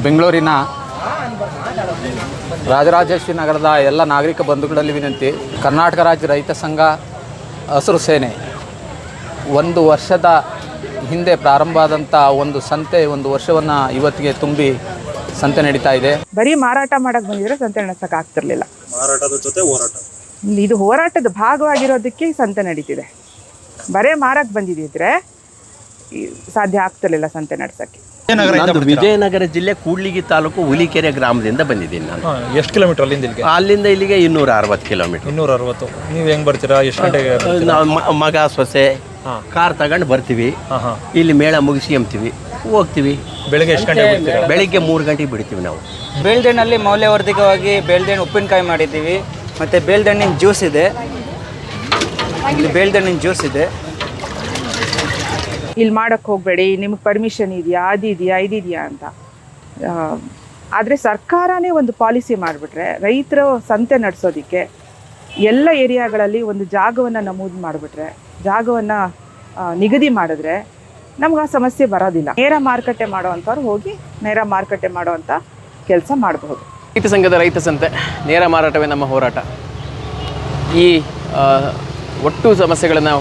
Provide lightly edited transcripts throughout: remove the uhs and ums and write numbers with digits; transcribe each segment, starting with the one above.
ಬೆಂಗಳೂರಿನ ರಾಜರಾಜೇಶ್ವರಿ ನಗರದ ಎಲ್ಲ ನಾಗರಿಕ ಬಂಧುಗಳಲ್ಲಿ ವಿನಂತಿ. ಕರ್ನಾಟಕ ರಾಜ್ಯ ರೈತ ಸಂಘ ಹಸಿರು ಸೇನೆ 1 ವರ್ಷದ ಹಿಂದೆ ಪ್ರಾರಂಭ ಆದಂಥ ಒಂದು ಸಂತೆ 1 ವರ್ಷವನ್ನು ಇವತ್ತಿಗೆ ತುಂಬಿ ಸಂತೆ ನಡೀತಾ ಇದೆ. ಬರೀ ಮಾರಾಟ ಮಾಡಕ್ಕೆ ಬಂದಿದ್ರೆ ಸಂತೆ ನಡೆಸಕ್ಕೆ ಆಗ್ತಿರ್ಲಿಲ್ಲ. ಮಾರಾಟದ ಜೊತೆ ಹೋರಾಟ, ಇದು ಹೋರಾಟದ ಭಾಗವಾಗಿರೋದಕ್ಕೆ ಸಂತೆ ನಡೀತಿದೆ. ಬರೇ ಮಾರಕ್ಕೆ ಬಂದಿದ್ದಿದ್ರೆ ಸಾಧ್ಯ ಆಗ್ತಿರ್ಲಿಲ್ಲ ಸಂತೆ ನಡೆಸಕ್ಕೆ. ವಿಜಯನಗರ ಜಿಲ್ಲೆ ಕೂಡ್ಲಿಗಿ ತಾಲೂಕು ಹುಲಿಕೆರೆ ಗ್ರಾಮದಿಂದ ಬಂದಿದ್ದೀನಿ ನಾನು. ಎಷ್ಟು ಕಿಲೋಮೀಟರ್ ಅಲ್ಲಿಂದ ಇಲ್ಲಿಗೆ? ಅಲ್ಲಿಂದ ಇಲ್ಲಿಗೆ 260 ಕಿಲೋಮೀಟರ್. 260. ನೀವು ಹೆಂಗ್ ಬರ್ತೀರಾ? ಎಷ್ಟು ಗಂಟೆಗೆ? ನಾವು ಮಗ ಸೊಸೆ ಕಾರ್ ತಗೊಂಡು ಬರ್ತೀವಿ. ಇಲ್ಲಿ ಮೇಳ ಮುಗಿಸಿ ಅಂತೀವಿ, ಹೋಗ್ತೀವಿ. ಬೆಳಗ್ಗೆ ಎಷ್ಟು ಗಂಟೆಗೆ ಬರ್ತೀರಾ? ಬೆಳಿಗ್ಗೆ 3 ಗಂಟೆಗೆ ಬಿಡ್ತೀವಿ ನಾವು. ಬೇಲ್ದಣ್ಣಲ್ಲಿ ಮೌಲ್ಯವರ್ಧಿತವಾಗಿ ಬೇಲ್ದಣ್ಣು ಉಪ್ಪಿನಕಾಯಿ ಮಾಡಿದ್ದೀವಿ. ಮತ್ತು ಬೇಲ್ದಣ್ಣಿನ ಜ್ಯೂಸ್ ಇದೆ. ಇಲ್ಲಿ ಬೇಲ್ದಣ್ಣಿನ ಜ್ಯೂಸ್ ಇದೆ. ಇಲ್ಲಿ ಮಾಡೋಕ್ಕೆ ಹೋಗಬೇಡಿ, ನಿಮಗೆ ಪರ್ಮಿಷನ್ ಇದೆಯಾ, ಇದಿದೆಯಾ ಅಂತ. ಆದರೆ ಸರ್ಕಾರನೇ ಒಂದು ಪಾಲಿಸಿ ಮಾಡಿಬಿಟ್ರೆ ರೈತರು ಸಂತೆ ನಡೆಸೋದಕ್ಕೆ ಎಲ್ಲ ಏರಿಯಾಗಳಲ್ಲಿ ಒಂದು ಜಾಗವನ್ನು ನಮೂದು ಮಾಡಿಬಿಟ್ರೆ, ಜಾಗವನ್ನು ನಿಗದಿ ಮಾಡಿದ್ರೆ ನಮ್ಗೆ ಆ ಸಮಸ್ಯೆ ಬರೋದಿಲ್ಲ. ನೇರ ಮಾರುಕಟ್ಟೆ ಮಾಡೋವಂಥವ್ರು ಹೋಗಿ ನೇರ ಮಾರುಕಟ್ಟೆ ಮಾಡೋವಂಥ ಕೆಲಸ ಮಾಡಬಹುದು. ರೈತ ಸಂಘದ ರೈತ ಸಂತೆ, ನೇರ ಮಾರಾಟವೇ ನಮ್ಮ ಹೋರಾಟ. ಈ ಒಟ್ಟು ಸಮಸ್ಯೆಗಳನ್ನು,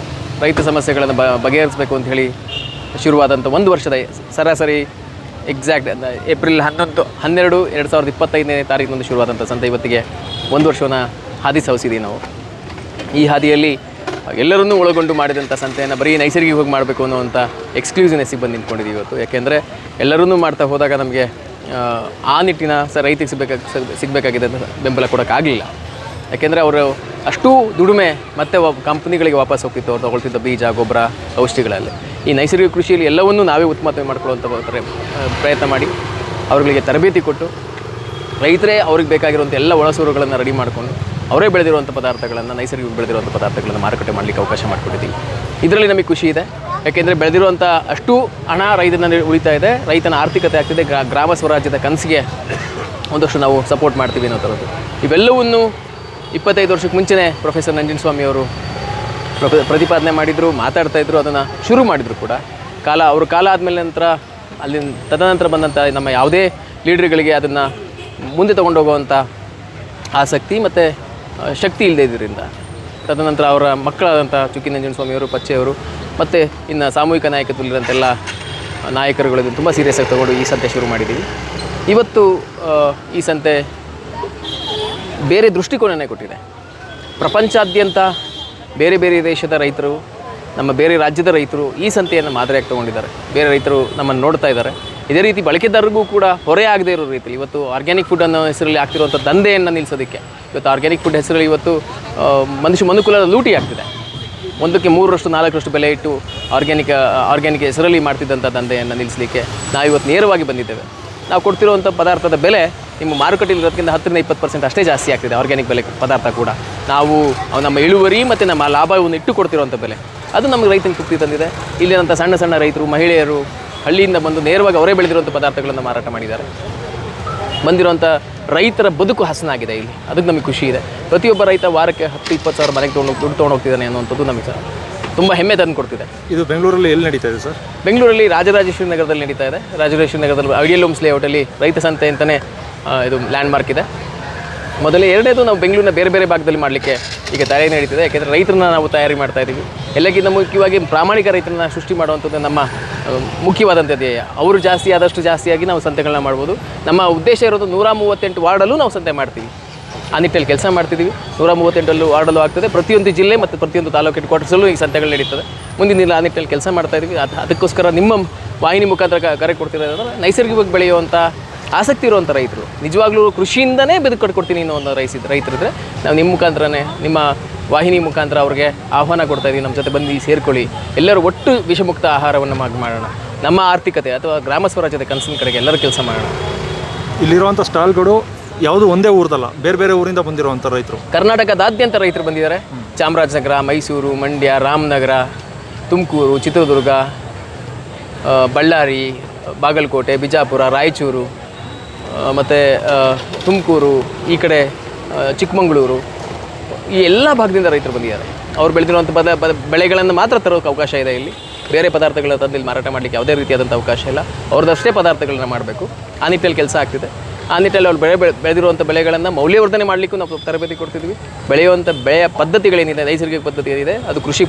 ರೈತ ಸಮಸ್ಯೆಗಳನ್ನು ಬಗೆಹರಿಸಬೇಕು ಅಂತ ಹೇಳಿ ಶುರುವಾದಂಥ 1 ವರ್ಷದ ಸರಾಸರಿ ಎಕ್ಸಾಕ್ಟ್ ಏಪ್ರಿಲ್ 12, 2025ನೇ ತಾರೀಕಿನಂದು ಶುರುವಾದಂಥ ಸಂತೆ ಇವತ್ತಿಗೆ 1 ವರ್ಷವನ್ನು ಹಾದಿ ಸವಿಸಿದ್ದೀವಿ ನಾವು. ಈ ಹಾದಿಯಲ್ಲಿ ಎಲ್ಲರನ್ನೂ ಒಳಗೊಂಡು ಮಾಡಿದಂಥ ಸಂತೆಯನ್ನು ಬರೀ ನೈಸರ್ಗಿಕವಾಗಿ ಮಾಡಬೇಕು ಅನ್ನೋವಂಥ ಎಕ್ಸ್ಕ್ಲೂಸಿವ್ನೆಸ್ಸಿಗೆ ಬಂದು ನಿಂತ್ಕೊಂಡಿದ್ದೀವಿ ಇವತ್ತು. ಯಾಕೆಂದರೆ ಎಲ್ಲರನ್ನೂ ಮಾಡ್ತಾ ಹೋದಾಗ ನಮಗೆ ಆ ನಿಟ್ಟಿನ ರೈತಿಗೆ ಸಿಗಬೇಕಾಗಿದೆ ಬೆಂಬಲ ಕೊಡೋಕ್ಕಾಗಲಿಲ್ಲ. ಯಾಕೆಂದರೆ ಅವರು ಅಷ್ಟೂ ದುಡಿಮೆ ಮತ್ತು ಕಂಪ್ನಿಗಳಿಗೆ ವಾಪಸ್ ಹೋಗ್ತಿತ್ತು, ಅವ್ರು ತೊಗೊಳ್ತಿದ್ದ ಬೀಜ, ಗೊಬ್ಬರ, ಔಷಧಿಗಳಲ್ಲಿ. ಈ ನೈಸರ್ಗಿಕ ಕೃಷಿಯಲ್ಲಿ ಎಲ್ಲವನ್ನೂ ನಾವೇ ಉತ್ಪಾದನೆ ಮಾಡ್ಕೊಳ್ಳುವಂಥ ಪ್ರಯತ್ನ ಮಾಡಿ ಅವರುಗಳಿಗೆ ತರಬೇತಿ ಕೊಟ್ಟು ರೈತರೇ ಅವ್ರಿಗೆ ಬೇಕಾಗಿರುವಂಥ ಎಲ್ಲ ಒಳಸೂರುಗಳನ್ನು ರೆಡಿ ಮಾಡಿಕೊಂಡು ಅವರೇ ಬೆಳೆದಿರುವಂಥ ಪದಾರ್ಥಗಳನ್ನು, ನೈಸರ್ಗಿಕ ಬೆಳೆದಿರುವಂಥ ಪದಾರ್ಥಗಳನ್ನು ಮಾರುಕಟ್ಟೆ ಮಾಡಲಿಕ್ಕೆ ಅವಕಾಶ ಮಾಡಿಕೊಟ್ಟಿದ್ದೀವಿ. ಇದರಲ್ಲಿ ನಮಗೆ ಖುಷಿ ಇದೆ. ಯಾಕೆಂದರೆ ಬೆಳೆದಿರುವಂಥ ಅಷ್ಟು ಹಣ ರೈತನ ಉಳಿತಾ ಇದೆ, ರೈತನ ಆರ್ಥಿಕತೆ ಆಗ್ತಿದೆ, ಗ್ರಾಮ ಸ್ವರಾಜ್ಯದ ಕನಸಿಗೆ ಒಂದಷ್ಟು ನಾವು ಸಪೋರ್ಟ್ ಮಾಡ್ತೀವಿ ಅನ್ನೋ ಥರದ್ದು. ಇವೆಲ್ಲವನ್ನು 25 ವರ್ಷಕ್ಕೆ ಮುಂಚೆನೇ ಪ್ರೊಫೆಸರ್ ನಂಜನಸ್ವಾಮಿ ಅವರು ಪ್ರತಿಪಾದನೆ ಮಾಡಿದರು, ಮಾತಾಡ್ತಾಯಿದ್ರು, ಅದನ್ನು ಶುರು ಮಾಡಿದರು ಕೂಡ. ಅವರು ಕಾಲ ಆದಮೇಲೆ ನಂತರ ತದನಂತರ ಬಂದಂಥ ನಮ್ಮ ಯಾವುದೇ ಲೀಡ್ರ್ಗಳಿಗೆ ಅದನ್ನು ಮುಂದೆ ತೊಗೊಂಡೋಗುವಂಥ ಆಸಕ್ತಿ ಮತ್ತು ಶಕ್ತಿ ಇಲ್ಲದೇ ಇದರಿಂದ ತದನಂತರ ಅವರ ಮಕ್ಕಳಾದಂಥ ಚುಕ್ಕಿ ನಂಜನಸ್ವಾಮಿಯವರು, ಪಚ್ಚೆಯವರು ಮತ್ತು ಇನ್ನು ಸಾಮೂಹಿಕ ನಾಯಕತ್ವದಲ್ಲಿರೋಂಥೆಲ್ಲ ನಾಯಕರುಗಳು ತುಂಬ ಸೀರಿಯಸ್ಸಾಗಿ ತಗೊಂಡು ಈ ಸಂತೆ ಶುರು ಮಾಡಿದ್ದೀವಿ. ಇವತ್ತು ಈ ಸಂತೆ ಬೇರೆ ದೃಷ್ಟಿಕೋನನೇ ಕೊಟ್ಟಿದೆ. ಪ್ರಪಂಚಾದ್ಯಂತ ಬೇರೆ ಬೇರೆ ದೇಶದ ರೈತರು, ನಮ್ಮ ಬೇರೆ ರಾಜ್ಯದ ರೈತರು ಈ ಸಂತೆಯನ್ನು ಮಾದರಿಯಾಗಿ ತೊಗೊಂಡಿದ್ದಾರೆ. ಬೇರೆ ರೈತರು ನಮ್ಮನ್ನು ನೋಡ್ತಾ ಇದ್ದಾರೆ. ಇದೇ ರೀತಿ ಬಳಕೆದಾರರಿಗೂ ಕೂಡ ಹೊರೆ ಆಗದೇ ಇರೋ ರೀತಿಯಲ್ಲಿ ಇವತ್ತು ಆರ್ಗ್ಯಾನಿಕ್ ಫುಡ್ ಅನ್ನೋ ಹೆಸರಲ್ಲಿ ಆಗ್ತಿರುವಂಥ ದಂಧೆಯನ್ನು ನಿಲ್ಲಿಸೋದಕ್ಕೆ, ಇವತ್ತು ಆರ್ಗ್ಯಾನಿಕ್ ಫುಡ್ ಹೆಸರಲ್ಲಿ ಇವತ್ತು ಮನುಕುಲದ ಲೂಟಿ ಆಗ್ತಿದೆ. 1ಕ್ಕೆ 3ರಷ್ಟು 4ರಷ್ಟು ಬೆಲೆ ಇಟ್ಟು ಆರ್ಗ್ಯಾನಿಕ್ ಹೆಸರಲ್ಲಿ ಮಾಡ್ತಿದ್ದಂಥ ದಂಧೆಯನ್ನು ನಿಲ್ಲಿಸಲಿಕ್ಕೆ ನಾವಿವತ್ತು ನೇರವಾಗಿ ಬಂದಿದ್ದೇವೆ. ನಾವು ಕೊಡ್ತಿರುವಂಥ ಪದಾರ್ಥದ ಬೆಲೆ ನಿಮ್ಮ ಮಾರುಕಟ್ಟೆಯಲ್ಲಿ ಇರೋದಕ್ಕಿಂತ 10-20% ಅಷ್ಟೇ ಜಾಸ್ತಿ ಆಗ್ತಿದೆ. ಆರ್ಗ್ಯಾನಿಕ್ ಬೆಲೆ ಪದಾರ್ಥ ಕೂಡ ನಾವು ನಮ್ಮ ಇಳುವರಿ ಮತ್ತು ನಮ್ಮ ಲಾಭವನ್ನು ಇಟ್ಟು ಕೊಡ್ತಿರುವಂಥ ಬೆಲೆ ಅದು ನಮಗೆ ರೈತನ ತೃಪ್ತಿ ತಂದಿದೆ. ಇಲ್ಲಿರೋಂಥ ಸಣ್ಣ ಸಣ್ಣ ರೈತರು, ಮಹಿಳೆಯರು ಹಳ್ಳಿಯಿಂದ ಬಂದು ನೇರವಾಗಿ ಅವರೇ ಬೆಳೆದಿರುವಂಥ ಪದಾರ್ಥಗಳನ್ನು ಮಾರಾಟ ಮಾಡಿದ್ದಾರೆ. ಬಂದಿರುವಂಥ ರೈತರ ಬದುಕು ಹಸನಾಗಿದೆ ಇಲ್ಲಿ, ಅದಕ್ಕೆ ನಮಗೆ ಖುಷಿ ಇದೆ. ಪ್ರತಿಯೊಬ್ಬ ರೈತ ವಾರಕ್ಕೆ 10-20 ಸಾವಿರ ಮನೆಗೆ ದುಡ್ಡು ತೊಗೊಂಡೋಗ್ತಿದ್ದಾನೆ ಅನ್ನೋಂಥದ್ದು ನಮಗೆ ತುಂಬ ಹೆಮ್ಮೆ ತಂದು ಕೊಡ್ತಿದೆ. ಇದು ಬೆಂಗಳೂರಲ್ಲಿ ಎಲ್ಲಿ ನಡೀತಾ ಇದೆ ಸರ್? ಬೆಂಗಳೂರಲ್ಲಿ ರಾಜರಾಜೇಶ್ವರಿ ನಗರದಲ್ಲಿ ನಡೀತಾ ಇದೆ. ರಾಜರಾಜೇಶ್ವರಿ ನಗರದಲ್ಲಿ ಐಡಿಯಲ್ ಹೋಮ್ಸ್ ಲೇಔಟಲ್ಲಿ ರೈತ ಸಂತೆ ಅಂತಲೇ ಇದು ಲ್ಯಾಂಡ್ ಮಾರ್ಕ್ ಇದೆ. ಮೊದಲೇ 2ನೇದು ನಾವು ಬೆಂಗಳೂರಿನ ಬೇರೆ ಬೇರೆ ಭಾಗದಲ್ಲಿ ಮಾಡಲಿಕ್ಕೆ ಈಗ ತಯಾರಿ ನಡೀತಿದೆ. ಯಾಕೆಂದರೆ ರೈತರನ್ನ ನಾವು ತಯಾರಿ ಮಾಡ್ತಾ ಇದ್ದೀವಿ. ಎಲ್ಲಕ್ಕಿಂತ ಮುಖ್ಯವಾಗಿ ಪ್ರಾಮಾಣಿಕ ರೈತರನ್ನ ಸೃಷ್ಟಿ ಮಾಡುವಂಥದ್ದು ನಮ್ಮ ಮುಖ್ಯವಾದಂಥ ಧ್ಯೇಯ. ಅವರು ಜಾಸ್ತಿ ಆದಷ್ಟು ಜಾಸ್ತಿಯಾಗಿ ನಾವು ಸಂತೆಗಳನ್ನ ಮಾಡ್ಬೋದು. ನಮ್ಮ ಉದ್ದೇಶ ಇರೋದು 138 ವಾರ್ಡಲ್ಲೂ ನಾವು ಸಂತೆ ಮಾಡ್ತೀವಿ. ಆ ನಿಟ್ಟಲ್ಲಿ ಕೆಲಸ ಮಾಡ್ತಿದ್ದೀವಿ. 138 ವಾರ್ಡಲ್ಲೂ ಆಗ್ತದೆ. ಪ್ರತಿಯೊಂದು ಜಿಲ್ಲೆ ಮತ್ತು ಪ್ರತಿಯೊಂದು ತಾಲೂಕು ಹೆಡ್ ಕ್ವಾರ್ಟರ್ಸಲ್ಲೂ ಈ ಸಂತೆಗಳು ನಡೀತದೆ. ಮುಂದಿನ ದಿನ ಆ ನಿಟ್ಟಲ್ಲಿ ಕೆಲಸ ಮಾಡ್ತಾಯಿದ್ದೀವಿ. ಅದಕ್ಕೋಸ್ಕರ ನಿಮ್ಮ ವಾಹಿನಿ ಮುಖಾಂತರ ಕರೆ ಕೊಡ್ತಿರೋದಂದ್ರೆ ನೈಸರ್ಗಿಕವಾಗಿ ಬೆಳೆಯುವಂಥ ಆಸಕ್ತಿ ಇರುವಂಥ ರೈತರು, ನಿಜವಾಗ್ಲೂ ಕೃಷಿಯಿಂದನೇ ಬದುಕು ಕಟ್ಕೊಡ್ತೀನಿ ಅನ್ನೋ ಒಂದು ರೈತರಿದ್ದರೆ ನಾವು ನಿಮ್ಮ ಮುಖಾಂತರನೇ, ನಿಮ್ಮ ವಾಹಿನಿ ಮುಖಾಂತರ ಅವ್ರಿಗೆ ಆಹ್ವಾನ ಕೊಡ್ತಾಯಿದ್ದೀವಿ. ನಮ್ಮ ಜೊತೆ ಬಂದು ಸೇರಿಕೊಳ್ಳಿ, ಎಲ್ಲರೂ ಒಟ್ಟು ವಿಷಮುಕ್ತ ಆಹಾರವನ್ನು ಮಾಡೋಣ. ನಮ್ಮ ಆರ್ಥಿಕತೆ ಅಥವಾ ಗ್ರಾಮ ಸ್ವರಾಜ್ಯದ ಕನಸಿನ ಕಡೆಗೆ ಎಲ್ಲರೂ ಕೆಲಸ ಮಾಡೋಣ. ಇಲ್ಲಿರುವಂಥ ಸ್ಟಾಲ್ಗಳು ಯಾವುದು ಒಂದೇ ಊರದಲ್ಲ, ಬೇರೆ ಬೇರೆ ಊರಿಂದ ಬಂದಿರುವಂಥ ರೈತರು, ಕರ್ನಾಟಕದಾದ್ಯಂತ ರೈತರು ಬಂದಿದ್ದಾರೆ. ಚಾಮರಾಜನಗರ, ಮೈಸೂರು, ಮಂಡ್ಯ, ರಾಮನಗರ, ತುಮಕೂರು, ಚಿತ್ರದುರ್ಗ, ಬಳ್ಳಾರಿ, ಬಾಗಲಕೋಟೆ, ಬಿಜಾಪುರ, ರಾಯಚೂರು, ಮತ್ತು ತುಮಕೂರು, ಈ ಕಡೆ ಚಿಕ್ಕಮಗಳೂರು, ಈ ಎಲ್ಲ ಭಾಗದಿಂದ ರೈತರು ಬಂದಿದ್ದಾರೆ. ಅವ್ರು ಬೆಳೆದಿರುವಂಥ ಬೆಳೆಗಳನ್ನು ಮಾತ್ರ ತರೋಕ್ಕೆ ಅವಕಾಶ ಇದೆ ಇಲ್ಲಿ. ಬೇರೆ ಪದಾರ್ಥಗಳನ್ನ ತಂದು ಇಲ್ಲಿ ಮಾರಾಟ ಮಾಡಲಿಕ್ಕೆ ಯಾವುದೇ ರೀತಿಯಾದಂಥ ಅವಕಾಶ ಇಲ್ಲ. ಅವ್ರದ್ದಷ್ಟೇ ಪದಾರ್ಥಗಳನ್ನ ಮಾಡಬೇಕು. ಆ ನಿಟ್ಟಲ್ಲಿ ಕೆಲಸ ಆಗ್ತಿದೆ. ಆ ನಿಟ್ಟಲ್ಲಿ ಅವ್ರು ಬೆಳೆದಿರುವಂಥ ಬೆಳೆಗಳನ್ನು ಮೌಲ್ಯವರ್ಧನೆ ಮಾಡಲಿಕ್ಕೂ ನಾವು ತರಬೇತಿ ಕೊಡ್ತಿದ್ವಿ. ಬೆಳೆಯುವಂಥ ಬೆಳೆಯ ಪದ್ಧತಿಗಳೇನಿದೆ, ನೈಸರ್ಗಿಕ ಪದ್ಧತಿ ಏನಿದೆ, ಅದು ಕೃಷಿ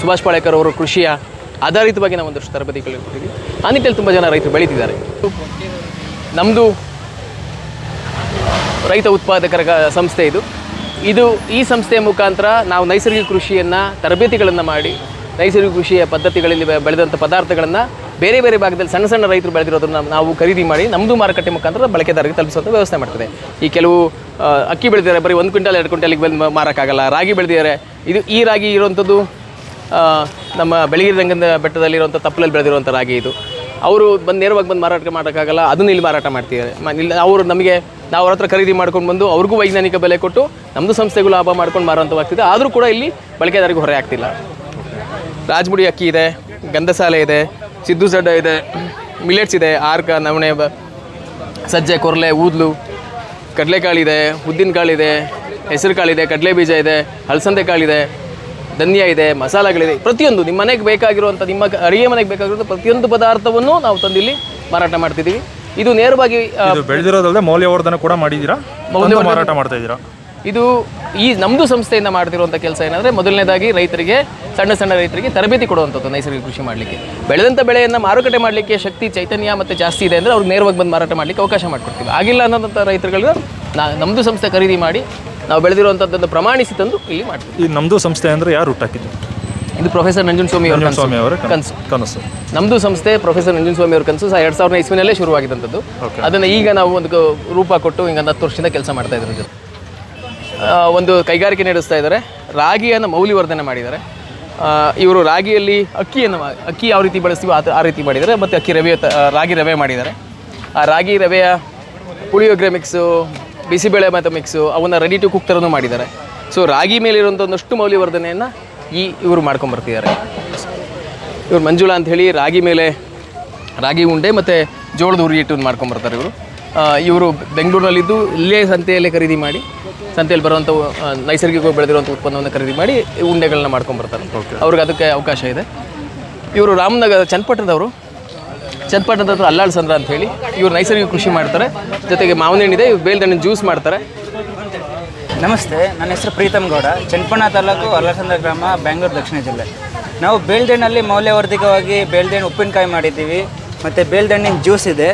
ಸುಭಾಷ್ ಪಾಳೇಕರ್ ಅವರು ಕೃಷಿಯ ಆಧಾರಿತವಾಗಿ ನಾವು ಒಂದಷ್ಟು ತರಬೇತಿಗಳನ್ನು ಕೊಟ್ಟಿದ್ವಿ. ಆ ನಿಟ್ಟಲ್ಲಿ ತುಂಬ ಜನ ರೈತರು ಬೆಳೀತಿದ್ದಾರೆ. ನಮ್ಮದು ರೈತ ಉತ್ಪಾದಕರ ಸಂಸ್ಥೆ ಇದು ಈ ಸಂಸ್ಥೆಯ ಮುಖಾಂತರ ನಾವು ನೈಸರ್ಗಿಕ ಕೃಷಿಯನ್ನು ತರಬೇತಿಗಳನ್ನು ಮಾಡಿ ನೈಸರ್ಗಿಕ ಕೃಷಿಯ ಪದ್ಧತಿಗಳಲ್ಲಿ ಬೆಳೆದಂಥ ಪದಾರ್ಥಗಳನ್ನು ಬೇರೆ ಬೇರೆ ಭಾಗದಲ್ಲಿ ಸಣ್ಣ ಸಣ್ಣ ರೈತರು ಬೆಳೆದಿರೋದನ್ನು ನಾವು ಖರೀದಿ ಮಾಡಿ ನಮ್ಮದು ಮಾರುಕಟ್ಟೆ ಮುಖಾಂತರ ಬಳಕೆದಾರರಿಗೆ ತಲುಪಿಸುವಂಥ ವ್ಯವಸ್ಥೆ ಮಾಡ್ತದೆ. ಈ ಕೆಲವು ಅಕ್ಕಿ ಬೆಳೆದಿದ್ದಾರೆ, ಬರೀ 1 ಕ್ವಿಂಟಲ್ 2 ಕ್ವಿಂಟಲ್ಗೆ ಬಂದು ಮಾರೋಕ್ಕಾಗಲ್ಲ. ರಾಗಿ ಬೆಳೆದಿದ್ದಾರೆ, ಈ ರಾಗಿ ಇರುವಂಥದ್ದು ನಮ್ಮ ಬೆಳಗಿರಿ ರಂಗದ ಬೆಟ್ಟದಲ್ಲಿರುವಂಥ ತಪ್ಪಲಲ್ಲಿ ಬೆಳೆದಿರುವಂಥ ರಾಗಿ ಇದು. ಅವರು ನೇರವಾಗಿ ಬಂದು ಮಾರಾಟ ಮಾಡೋಕ್ಕಾಗಲ್ಲ, ಅದನ್ನು ಇಲ್ಲಿ ಮಾರಾಟ ಮಾಡ್ತಿದ್ದಾರೆ. ಅವರು ನಾವು ಅವ್ರ ಹತ್ರ ಖರೀದಿ ಮಾಡ್ಕೊಂಡು ಬಂದು ಅವ್ರಿಗೂ ವೈಜ್ಞಾನಿಕ ಬೆಲೆ ಕೊಟ್ಟು ನಮ್ಮದು ಸಂಸ್ಥೆಗೂ ಲಾಭ ಮಾಡ್ಕೊಂಡು ಮಾರುವಂಥವಾಗ್ತಿದೆ. ಆದರೂ ಕೂಡ ಇಲ್ಲಿ ಬಳಕೆದಾರಿಗೆ ಹೊರೆ ಆಗ್ತಿಲ್ಲ. ರಾಜಮುಡಿ ಅಕ್ಕಿ ಇದೆ, ಗಂಧಸಾಲೆ ಇದೆ, ಸಿದ್ದು ಸಡ್ಡ ಇದೆ, ಮಿಲೆಟ್ಸ್ ಇದೆ, ಆರ್ಕ, ನವಣೆ, ಸಜ್ಜೆ, ಕೊರ್ಲೆ, ಊದ್ಲು, ಕಡಲೆಕಾಳಿದೆ, ಉದ್ದಿನ ಕಾಳಿದೆ, ಹೆಸರು ಕಾಳಿದೆ, ಕಡಲೆ ಬೀಜ ಇದೆ, ಹಲಸಂದೆ ಕಾಳಿದೆ, ಧನ್ಯ ಇದೆ, ಮಸಾಲೆಗಳಿದೆ. ಪ್ರತಿಯೊಂದು ನಿಮ್ಮ ಮನೆಗೆ ಬೇಕಾಗಿರುವಂಥ, ನಿಮ್ಮ ಅಡುಗೆ ಮನೆಗೆ ಬೇಕಾಗಿರುವಂಥ ಪ್ರತಿಯೊಂದು ಪದಾರ್ಥವನ್ನು ನಾವು ತಂದಿಲ್ಲಿ ಮಾರಾಟ ಮಾಡ್ತಿದ್ದೀವಿ. ಇದು ನೇರವಾಗಿ ಬೆಳೆದಿರೋದಲ್ಲದೆ ಮೌಲ್ಯವರ್ಧನೆ ಕೂಡ ಮಾಡಿದ್ದೀರಾ, ಮಾರಾಟ ಮಾಡ್ತಾ ಇದ್ದೀರಾ? ಇದು ನಮ್ಮದು ಸಂಸ್ಥೆಯಿಂದ ಮಾಡ್ತಿರುವಂಥ ಕೆಲಸ ಏನಂದರೆ, ಮೊದಲನೇದಾಗಿ ರೈತರಿಗೆ, ಸಣ್ಣ ರೈತರಿಗೆ ತರಬೇತಿ ಕೊಡುವಂಥದ್ದು ನೈಸರ್ಗಿಕ ಕೃಷಿ ಮಾಡಲಿಕ್ಕೆ. ಬೆಳೆದಂಥ ಬೆಳೆಯನ್ನು ಮಾರುಕಟ್ಟೆ ಮಾಡಲಿಕ್ಕೆ ಶಕ್ತಿ, ಚೈತನ್ಯ ಮತ್ತು ಜಾಸ್ತಿ ಇದೆ ಅಂದರೆ ಅವ್ರಿಗೆ ನೇರವಾಗಿ ಬಂದು ಮಾರಾಟ ಮಾಡಲಿಕ್ಕೆ ಅವಕಾಶ ಮಾಡಿಕೊಡ್ತೀವಿ. ಆಗಿಲ್ಲ ಅನ್ನೋಂಥ ರೈತರುಗಳು ನಮ್ಮದು ಸಂಸ್ಥೆ ಖರೀದಿ ಮಾಡಿ ನಾವು ಬೆಳೆದಿರುವಂಥದ್ದನ್ನು ಪ್ರಮಾಣಿಸಿ ತಂದು ಇಲ್ಲಿ ಮಾಡ್ತೀವಿ. ಈ ನಮ್ಮದು ಸಂಸ್ಥೆ ಅಂದರೆ ಯಾರು ಹುಟ್ಟಾಕಿದ್ದು? ಇದು ಪ್ರೊಫೆಸರ್ ನಂಜುಂಡಸ್ವಾಮಿ ಅವರ ಕನಸು. ನಮ್ಮದು ಸಂಸ್ಥೆ ಪ್ರೊಫೆಸರ್ ನಂಜುಂಡಸ್ವಾಮಿ ಅವರ ಕನಸು 2000 ಇಸ್ವಿನಲ್ಲೇ ಶುರುವಾಗಿದ್ದಂಥದ್ದು. ಅದನ್ನು ಈಗ ನಾವು ಒಂದು ರೂಪ ಕೊಟ್ಟು ಹಿಂಗೆ 10 ವರ್ಷದಿಂದ ಕೆಲಸ ಮಾಡ್ತಾ ಇದ್ದಾರೆ. ಒಂದು ಕೈಗಾರಿಕೆ ನಡೆಸ್ತಾ ಇದ್ದಾರೆ. ರಾಗಿಯನ್ನು ಮೌಲ್ಯವರ್ಧನೆ ಮಾಡಿದ್ದಾರೆ. ಇವರು ರಾಗಿಯಲ್ಲಿ ಅಕ್ಕಿ ಯಾವ ರೀತಿ ಬಳಸ್ತೀವೋ ಆ ರೀತಿ ಮಾಡಿದ್ದಾರೆ. ಮತ್ತು ರಾಗಿ ರವೆ ಮಾಡಿದ್ದಾರೆ. ಆ ರಾಗಿ ರವೆಯ ಪುಳಿಯೋಗರೆ ಮಿಕ್ಸು, ಬಿಸಿಬೇಳೆ ಮತ್ತು ಮಿಕ್ಸು, ಅವನ್ನ ರೆಡಿ ಟು ಕುಕ್ ಥರನೂ ಮಾಡಿದ್ದಾರೆ. ಸೊ ರಾಗಿ ಮೇಲಿರುವಂಥ ಒಂದಷ್ಟು ಮೌಲ್ಯವರ್ಧನೆಯನ್ನು ಇವರು ಮಾಡ್ಕೊಂಬರ್ತಿದ್ದಾರೆ. ಇವರು ಮಂಜುಳಾ ಅಂತ ಹೇಳಿ ರಾಗಿ ಮೇಲೆ ರಾಗಿ ಉಂಡೆ ಮತ್ತು ಜೋಳದ ಹುರಿ ಹಿಟ್ಟು ಮಾಡ್ಕೊಂಬರ್ತಾರೆ. ಇವರು ಬೆಂಗಳೂರಿನಲ್ಲಿದ್ದು ಇಲ್ಲೇ ಸಂತೆಯಲ್ಲೇ ಖರೀದಿ ಮಾಡಿ, ಸಂತೆಯಲ್ಲಿ ಬರುವಂಥ ನೈಸರ್ಗಿಕವಾಗಿ ಬೆಳೆದಿರುವಂಥ ಉತ್ಪನ್ನವನ್ನು ಖರೀದಿ ಮಾಡಿ ಉಂಡೆಗಳನ್ನ ಮಾಡ್ಕೊಂಬರ್ತಾರೆ. ಅವ್ರಿಗೆ ಅದಕ್ಕೆ ಅವಕಾಶ ಇದೆ. ಇವರು ರಾಮನಗರ ಚನ್ನಪಟ್ಟಣದವರು. ಚನ್ನಪಟ್ಟಣದ ಹತ್ರ ಅಲ್ಲಾಳ್ ಸಂದ್ರ ಅಂತ ಹೇಳಿ ಇವರು ನೈಸರ್ಗಿಕ ಕೃಷಿ ಮಾಡ್ತಾರೆ. ಜೊತೆಗೆ ಮಾವಿನ ಹಣ್ಣಿದೆ, ಇವ್ರು ಬೇಲ್ದಣ್ಣಿನ ಜ್ಯೂಸ್ ಮಾಡ್ತಾರೆ. ನಮಸ್ತೆ, ನನ್ನ ಹೆಸರು ಪ್ರೀತಮ್ ಗೌಡ, ಚನ್ನಪಟ್ಟಣ ತಾಲೂಕು, ಅಲ್ಲಸಂದ್ರ ಗ್ರಾಮ, ಬೆಂಗಳೂರು ದಕ್ಷಿಣ ಜಿಲ್ಲೆ. ನಾವು ಬೇಲ್ದಣ್ಣಲ್ಲಿ ಮೌಲ್ಯವರ್ಧಿತವಾಗಿ ಬೇಲ್ದಣ್ಣು ಉಪ್ಪಿನಕಾಯಿ ಮಾಡಿದ್ದೀವಿ. ಮತ್ತು ಬೇಲ್ದಣ್ಣಿನ ಜ್ಯೂಸ್ ಇದೆ,